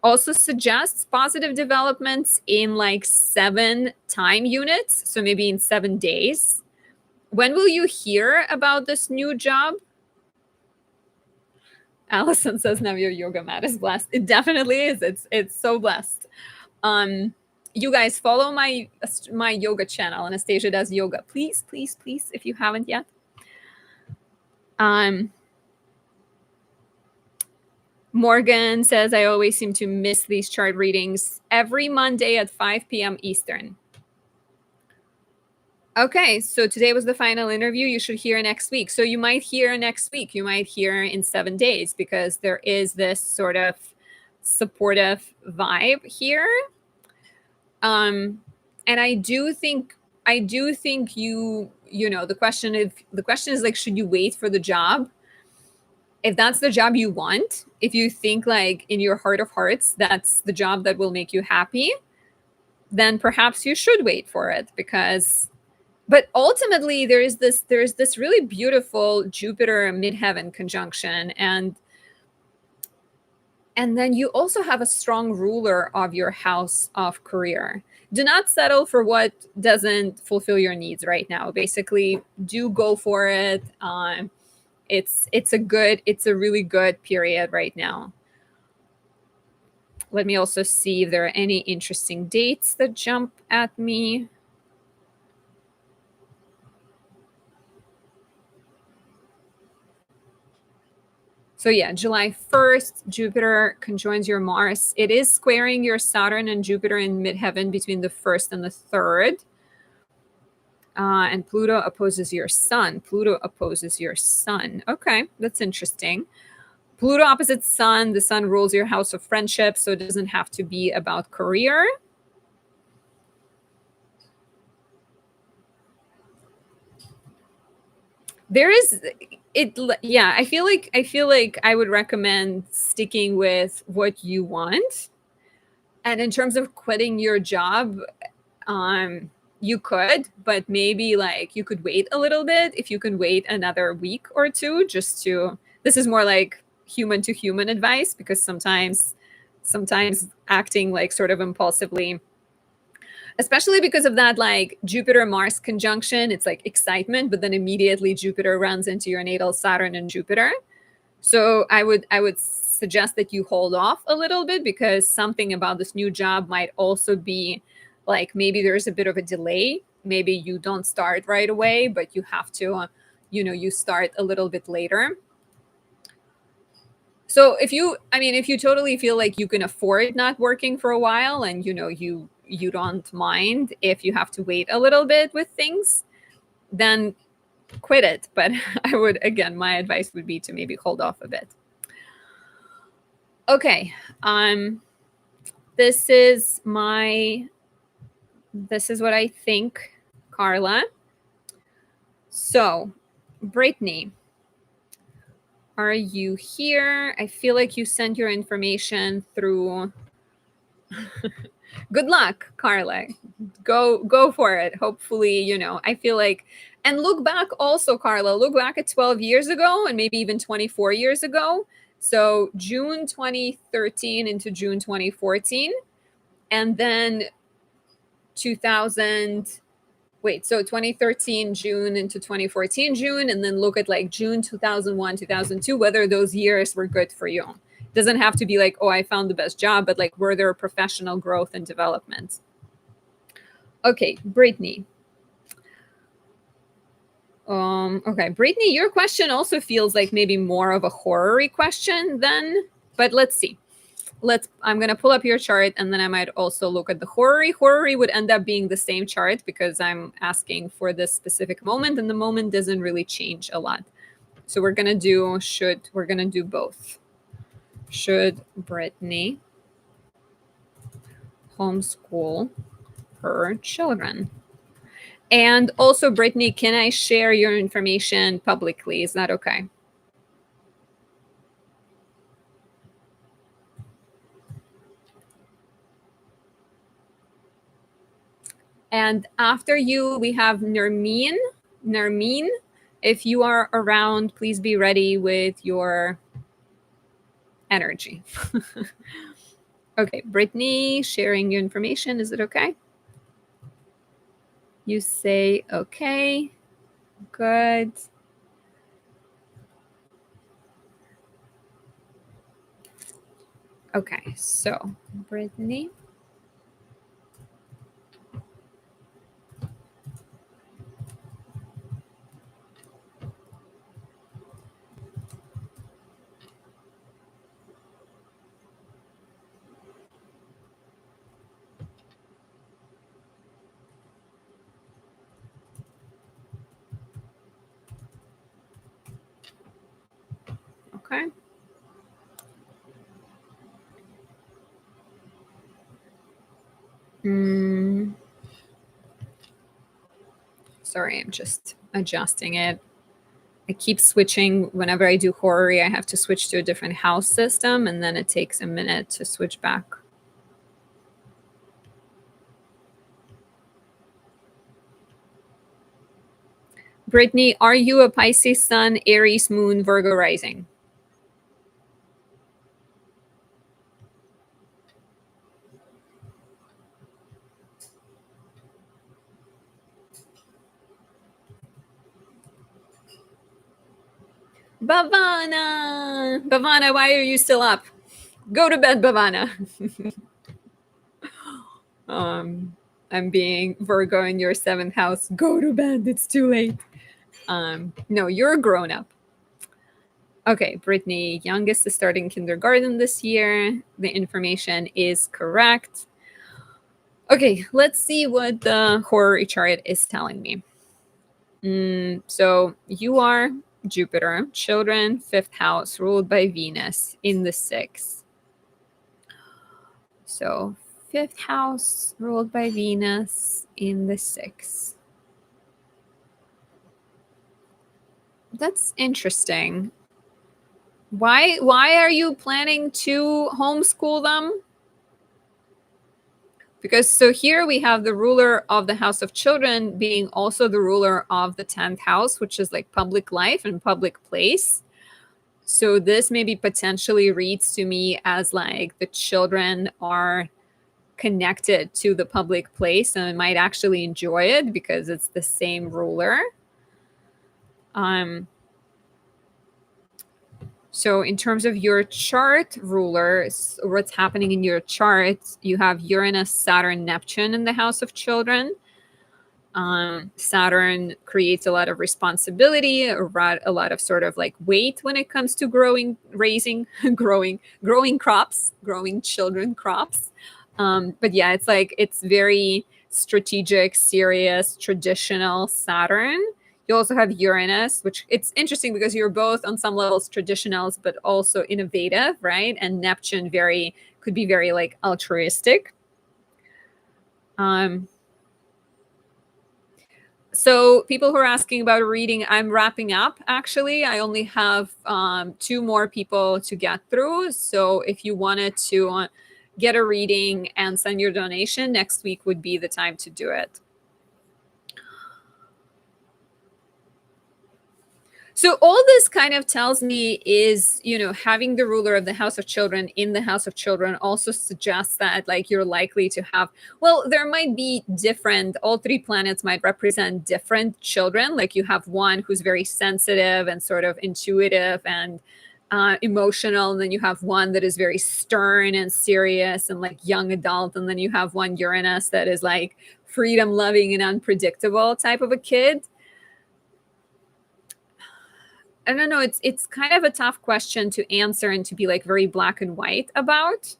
also suggests positive developments in like 7 time units. So maybe in 7 days. When will you hear about this new job? Allison says now your yoga mat is blessed. It definitely is. It's so blessed. You guys follow my yoga channel. Anastasia does yoga. Please, please, please, if you haven't yet. Morgan says I always seem to miss these chart readings every Monday at 5 p.m. Eastern. Okay, so today was the final interview. You should hear next week. So you might hear next week. You might hear in 7 days because there is this sort of supportive vibe here. And I do think you know, the question is like, should you wait for the job? If that's the job you want, if you think like in your heart of hearts that's the job that will make you happy, then perhaps you should wait for it. But ultimately there's this really beautiful Jupiter midheaven conjunction, and then you also have a strong ruler of your house of career. Do not settle for what doesn't fulfill your needs right now. Basically, do go for it. It's a really good period right now. Let me also see if there are any interesting dates that jump at me. So yeah, July 1st, Jupiter conjoins your Mars. It is squaring your Saturn and Jupiter in midheaven between the 1st and the 3rd. And Pluto opposes your Sun. Okay, that's interesting. Pluto opposite Sun. The Sun rules your house of friendship, so it doesn't have to be about career. There is it. Yeah, I feel like I would recommend sticking with what you want. And in terms of quitting your job, you could, but maybe like you could wait a little bit. If you can wait another week or two, this is more like human to human advice, because sometimes acting like sort of impulsively, especially because of that like Jupiter Mars conjunction, it's like excitement, but then immediately Jupiter runs into your natal Saturn and Jupiter. So I would suggest that you hold off a little bit, because something about this new job might also be like, maybe there's a bit of a delay. Maybe you don't start right away, but you have to, you start a little bit later. So if you totally feel like you can afford not working for a while, and you don't mind if you have to wait a little bit with things, then quit it. But my advice would be to maybe hold off a bit. Okay. This is what I think, Carla. So, Brittany, are you here? I feel like you sent your information through. Good luck, Carla. Go for it. Hopefully, I feel like, and look back also, Carla, look back at 12 years ago and maybe even 24 years ago. So June 2013 into June 2014, and then 2013 June into 2014 June, and then look at like June 2001, 2002, whether those years were good for you. It doesn't have to be like, oh, I found the best job, but like, were there professional growth and development? Okay, Brittany. Okay, Brittany, your question also feels like maybe more of a horror-y question then, but let's see. I'm going to pull up your chart, and then I might also look at the horary. Horary would end up being the same chart because I'm asking for this specific moment, and the moment doesn't really change a lot. So we're going to do we're going to do both. Should Brittany homeschool her children? And also, Brittany, can I share your information publicly? Is that okay? And after you, we have Nermeen. Nermeen, if you are around, please be ready with your energy. Okay, Brittany, sharing your information. Is it okay? You say okay. Good. Okay, so Brittany. Okay. Sorry, I'm just adjusting it. I keep switching. Whenever I do horary, I have to switch to a different house system, and then it takes a minute to switch back. Brittany, are you a Pisces sun, Aries moon, Virgo rising? Bhavana! Bhavana, why are you still up? Go to bed, Bhavana. I'm being Virgo in your seventh house. Go to bed. It's too late. No, you're a grown up. Okay, Brittany, youngest is starting kindergarten this year. The information is correct. Okay, let's see what the horary chart is telling me. So you are Jupiter, children, fifth house, ruled by Venus in the sixth. So fifth house, ruled by Venus in the sixth. That's interesting. Why are you planning to homeschool them? Because so here we have the ruler of the house of children being also the ruler of the 10th house, which is like public life and public place. So this maybe potentially reads to me as like the children are connected to the public place and might actually enjoy it because it's the same ruler. So in terms of your chart rulers, what's happening in your chart, you have Uranus, Saturn, Neptune in the house of children. Saturn creates a lot of responsibility, a lot of sort of like weight when it comes to growing crops, growing children crops. But yeah, it's like it's very strategic, serious, traditional Saturn. You also have Uranus, which it's interesting because you're both on some levels traditionals, but also innovative, right? And Neptune could be very like altruistic. So people who are asking about a reading, I'm wrapping up actually. I only have 2 more people to get through. So if you wanted to get a reading and send your donation, next week would be the time to do it. So all this kind of tells me is, having the ruler of the house of children in the house of children also suggests that like you're likely to have, well, there might be all 3 planets might represent different children. Like you have one who's very sensitive and sort of intuitive and emotional. And then you have one that is very stern and serious and like young adult. And then you have one Uranus that is like freedom loving and unpredictable type of a kid. I don't know. It's kind of a tough question to answer and to be like very black and white about.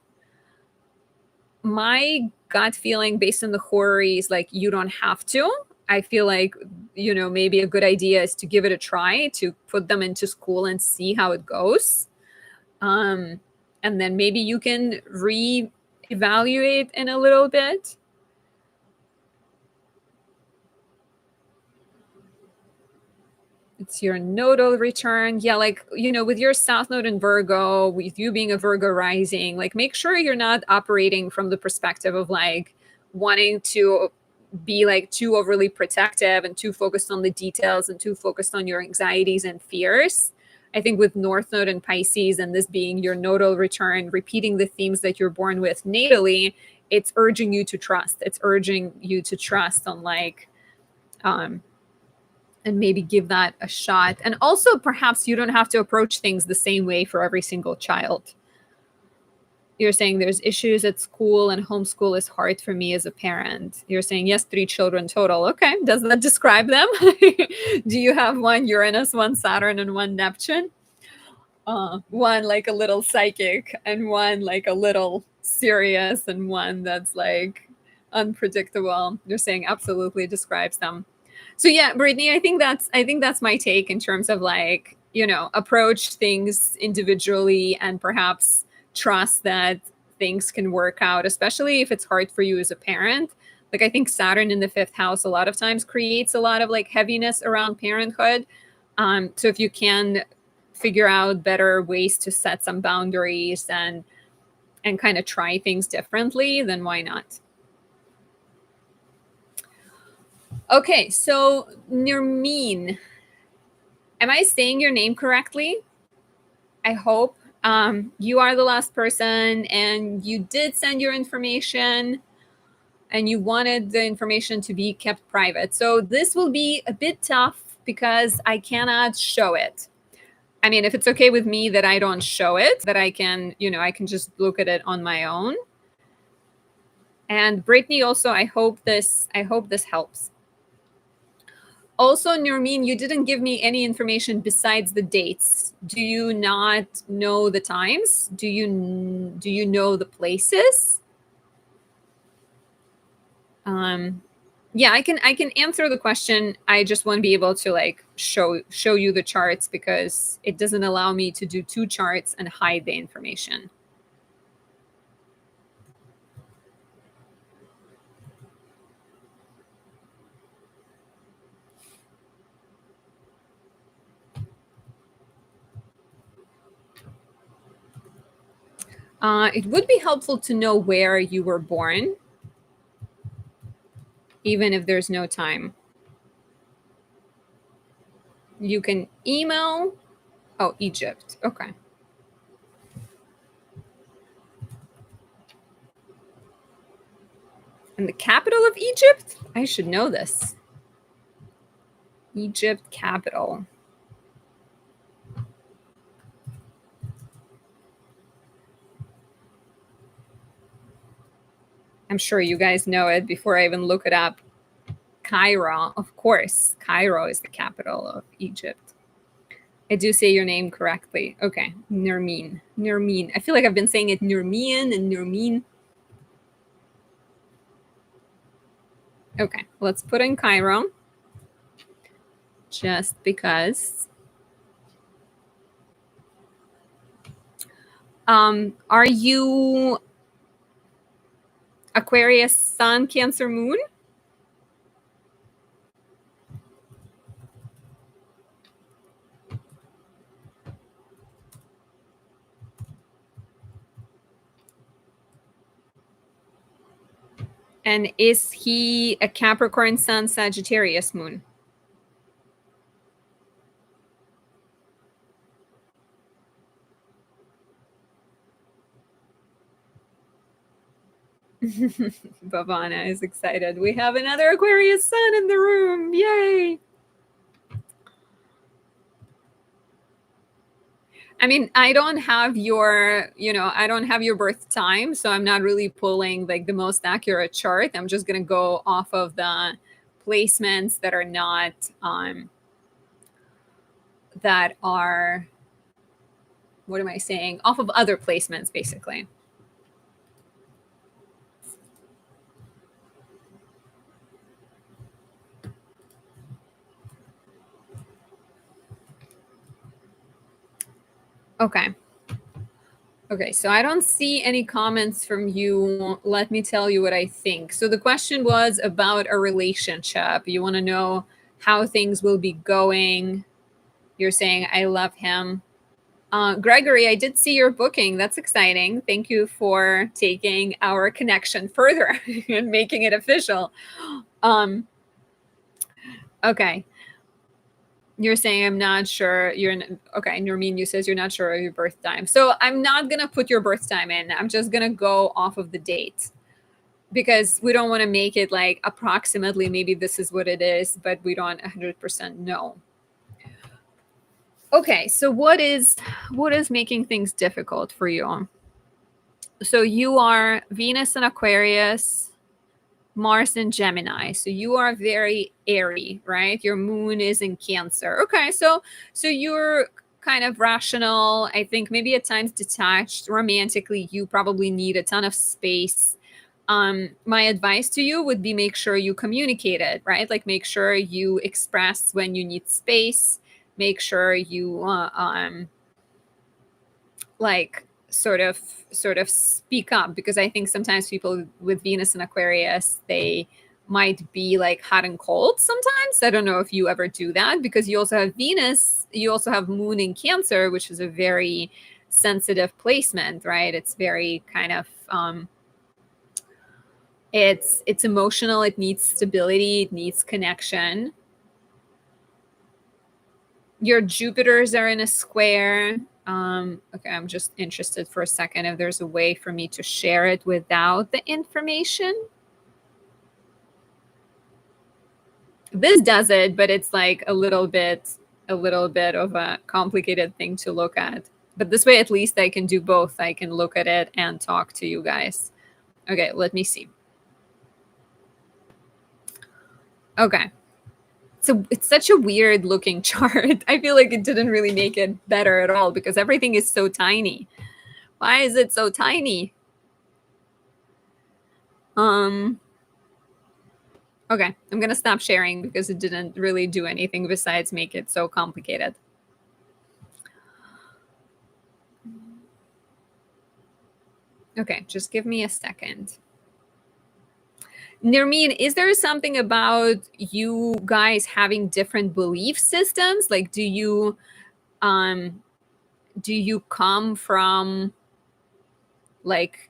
my gut feeling based on the horror is like you don't have to. I feel like, maybe a good idea is to give it a try, to put them into school and see how it goes. Um, and then maybe you can re-evaluate in a little bit. It's your nodal return. Yeah, like, with your South Node in Virgo, with you being a Virgo rising, like make sure you're not operating from the perspective of like wanting to be like too overly protective and too focused on the details and too focused on your anxieties and fears. I think with North Node and Pisces and this being your nodal return, repeating the themes that you're born with natally, it's urging you to trust. It's urging you to trust on like, um, and maybe give that a shot. And also, perhaps you don't have to approach things the same way for every single child. You're saying there's issues at school and homeschool is hard for me as a parent. You're saying, yes, 3 children total. Okay. Does that describe them? Do you have one Uranus, one Saturn, and one Neptune? One like a little psychic, and one like a little serious, and one that's like unpredictable. You're saying absolutely describes them. So yeah, Brittany, I think that's my take in terms of like, approach things individually and perhaps trust that things can work out, especially if it's hard for you as a parent. Like I think Saturn in the 5th house a lot of times creates a lot of like heaviness around parenthood. So if you can figure out better ways to set some boundaries and kind of try things differently, then why not? Okay, so Nermeen, am I saying your name correctly? I hope. You are the last person, and you did send your information, and you wanted the information to be kept private. So this will be a bit tough because I cannot show it. I mean, if it's okay with me that I don't show it, that I can, I can just look at it on my own. And Brittany, also, I hope this helps. Also, Nermeen, you didn't give me any information besides the dates. Do you not know the times? Do you know the places? Yeah, I can answer the question. I just won't be able to like show you the charts because it doesn't allow me to do 2 charts and hide the information. It would be helpful to know where you were born, even if there's no time. You can email. Oh, Egypt. Okay. And the capital of Egypt? I should know this. Egypt capital. I'm sure you guys know it before I even look it up. Cairo, of course. Cairo is the capital of Egypt. I do say your name correctly. Okay, Nermeen. Nermeen. I feel like I've been saying it Nermeen and Nermeen. Okay, let's put in Cairo. Just because. Are you Aquarius Sun, Cancer Moon? And is he a Capricorn Sun, Sagittarius Moon? Bhavana is excited. We have another Aquarius Sun in the room. Yay! I mean, I don't have your birth time, so I'm not really pulling like the most accurate chart. I'm just gonna go off of the placements that are not that are what am I saying? Off of other placements, basically. Okay. Okay, so I don't see any comments from you. Let me tell you what I think. So the question was about a relationship. You want to know how things will be going. You're saying, I love him. Gregory, I did see your booking. That's exciting. Thank you for taking our connection further and making it official. Okay. You're saying I'm not sure. Okay. Noreen, you says you're not sure of your birth time. So I'm not gonna put your birth time in. I'm just gonna go off of the date because we don't want to make it like approximately maybe this is what it is, but we don't 100% know. Okay. So what is making things difficult for you? So you are Venus and Aquarius, Mars in Gemini. So you are very airy, right? Your moon is in Cancer. Okay, so you're kind of rational. I think maybe at times detached. Romantically, you probably need a ton of space. My advice to you would be make sure you communicate it, right? Like make sure you express when you need space. Make sure you like sort of speak up, because I think sometimes people with Venus and Aquarius, they might be like hot and cold sometimes. I don't know if you ever do that, because you also have Venus, you also have Moon in Cancer, which is a very sensitive placement, right? It's very kind of it's emotional, it needs stability, it needs connection. Your Jupiters are in a square. Okay, I'm just interested for a second if there's a way for me to share it without the information. This does it, but it's like a little bit of a complicated thing to look at. But this way, at least I can do both. I can look at it and talk to you guys. Okay, let me see. Okay. So it's such a weird looking chart. I feel like it didn't really make it better at all because everything is so tiny. Why is it so tiny? Um, okay, I'm gonna stop sharing because it didn't really do anything besides make it so complicated. Okay, just give me a second. Nirmeen, is there something about you guys having different belief systems? Like, um do you come from like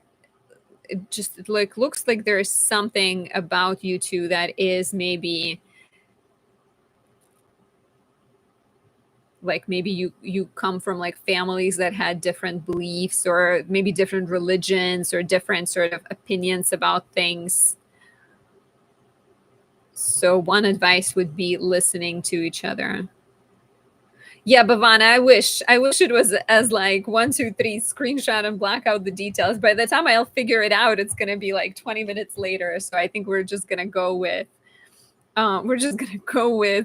it just like looks like there's something about you two that is maybe like maybe you come from like families that had different beliefs or maybe different religions or different sort of opinions about things. So one advice would be listening to each other. Yeah, Bhavana, I wish it was as like 1, 2, 3 screenshot and black out the details. By the time I'll figure it out, it's gonna be like 20 minutes later. So I think we're just gonna go with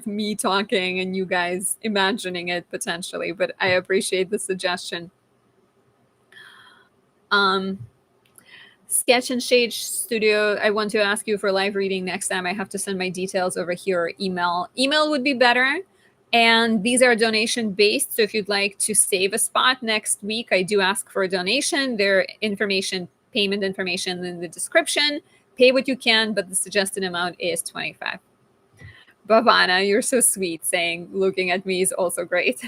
me talking and you guys imagining it potentially. But I appreciate the suggestion. Um, Sketch and Shade Studio, I want to ask you for live reading next time. I have to send my details over here or email. Email would be better. And these are donation based. So if you'd like to save a spot next week, I do ask for a donation. Their information, payment information in the description. Pay what you can, but the suggested amount is 25. Bhavana, you're so sweet, saying looking at me is also great.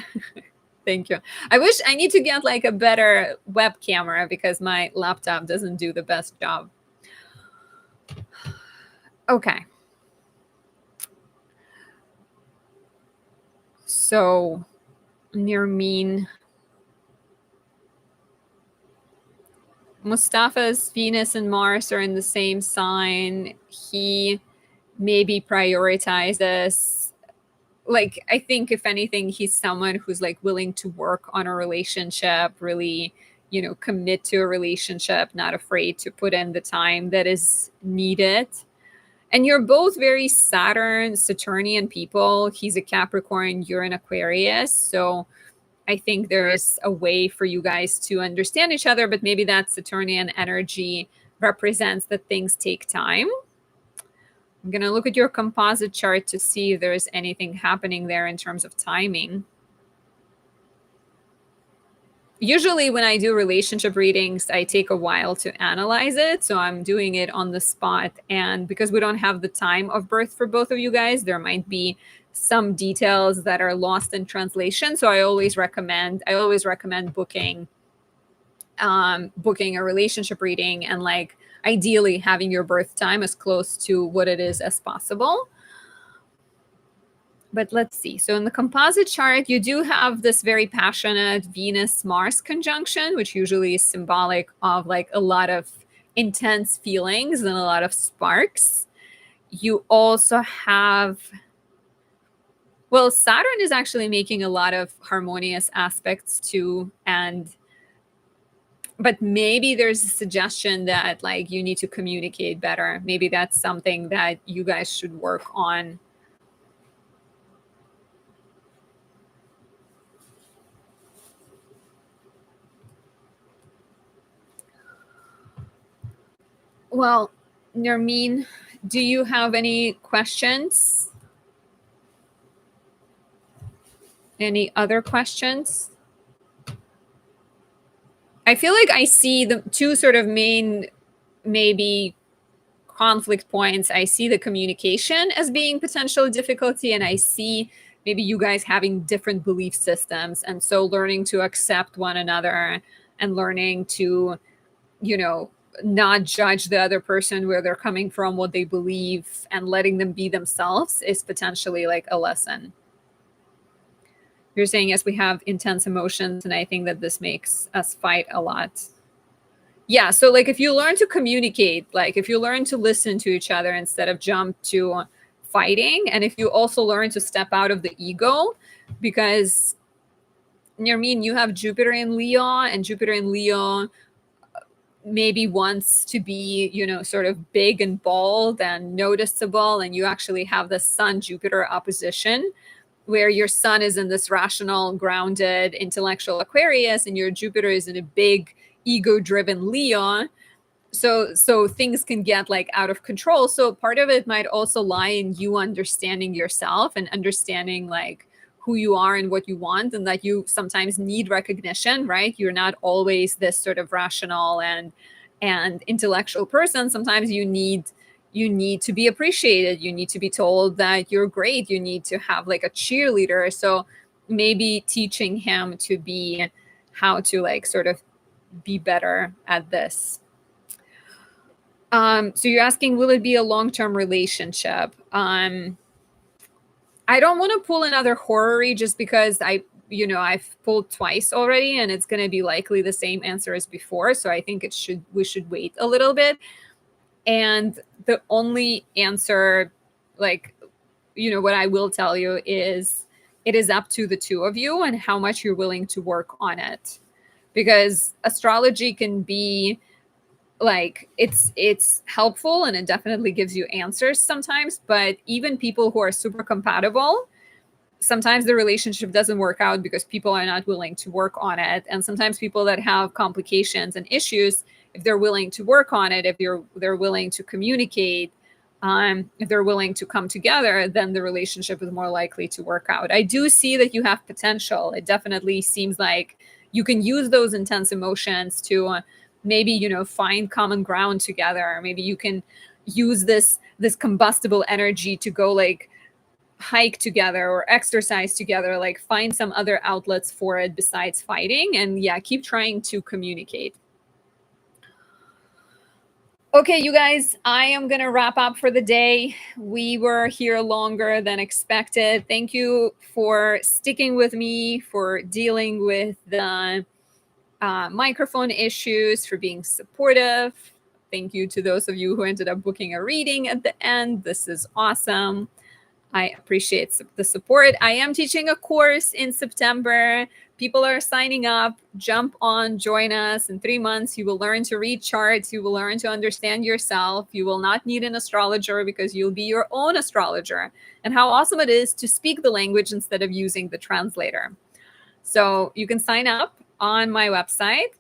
Thank you. I wish I need to get like a better web camera because my laptop doesn't do the best job. Okay. So Nirmeen, Mustafa's Venus and Mars are in the same sign. He maybe prioritizes, like, I think if anything, he's someone who's like willing to work on a relationship, really, commit to a relationship, not afraid to put in the time that is needed. And you're both very Saturnian people. He's a Capricorn, you're an Aquarius. So I think there is a way for you guys to understand each other, but maybe that Saturnian energy represents that things take time. I'm going to look at your composite chart to see if there's anything happening there in terms of timing. usually when I do relationship readings, I take a while to analyze it. So I'm doing it on the spot. And because we don't have the time of birth for both of you guys, there might be some details that are lost in translation. So I always recommend booking a relationship reading, and like ideally having your birth time as close to what it is as possible. But let's see. So in the composite chart, you do have this very passionate Venus-Mars conjunction, which usually is symbolic of like a lot of intense feelings and a lot of sparks. You also have, well, Saturn is actually making a lot of harmonious aspects too. But maybe there's a suggestion that like you need to communicate better. Maybe that's something that you guys should work on. Well, Nermeen, do you have any questions? Any other questions? I feel like I see the two sort of main, maybe conflict points. I see the communication as being potential difficulty, and I see maybe you guys having different belief systems. And so learning to accept one another and learning to, not judge the other person where they're coming from, what they believe, and letting them be themselves is potentially like a lesson. You're saying, yes, we have intense emotions, and I think that this makes us fight a lot. Yeah, so like if you learn to communicate, like if you learn to listen to each other instead of jump to fighting, and if you also learn to step out of the ego, because Nermeen, you have Jupiter in Leo, and Jupiter in Leo maybe wants to be, sort of big and bold and noticeable, and you actually have the Sun Jupiter opposition, where your Sun is in this rational, grounded, intellectual Aquarius, and your Jupiter is in a big, ego-driven Leo. So things can get like out of control. So part of it might also lie in you understanding yourself and understanding like who you are and what you want, and that you sometimes need recognition, right? You're not always this sort of rational and intellectual person. Sometimes you need to be appreciated. You need to be told that you're great. You need to have like a cheerleader. So maybe teaching him to be how to like sort of be better at this. So you're asking, will it be a long-term relationship? I don't want to pull another horror just because I've pulled twice already, and it's going to be likely the same answer as before. So I think we should wait a little bit. And the only answer, like, what I will tell you is it is up to the two of you and how much you're willing to work on it. Because astrology can be like it's helpful, and it definitely gives you answers sometimes, but even people who are super compatible, sometimes the relationship doesn't work out because people are not willing to work on it. And sometimes people that have complications and issues, if they're willing to work on it, if they're willing to communicate, if they're willing to come together, then the relationship is more likely to work out. I do see that you have potential. It definitely seems like you can use those intense emotions to maybe find common ground together. Maybe you can use this combustible energy to go like hike together or exercise together, like find some other outlets for it besides fighting, and yeah, keep trying to communicate. Okay, you guys, I am going to wrap up for the day. We were here longer than expected. Thank you for sticking with me, for dealing with the microphone issues, for being supportive. Thank you to those of you who ended up booking a reading at the end. This is awesome. I appreciate the support. I am teaching a course in September. People are signing up. Jump on, join us. In 3 months, you will learn to read charts. You will learn to understand yourself. You will not need an astrologer because you'll be your own astrologer. And how awesome it is to speak the language instead of using the translator. So you can sign up on my website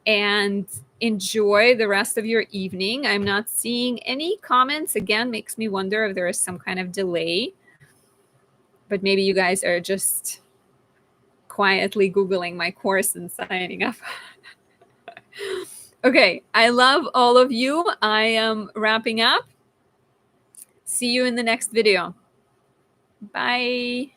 and enjoy the rest of your evening. I'm not seeing any comments. Again, makes me wonder if there is some kind of delay. But maybe you guys are just quietly Googling my course and signing up. Okay, I love all of you. I am wrapping up. See you in the next video. Bye.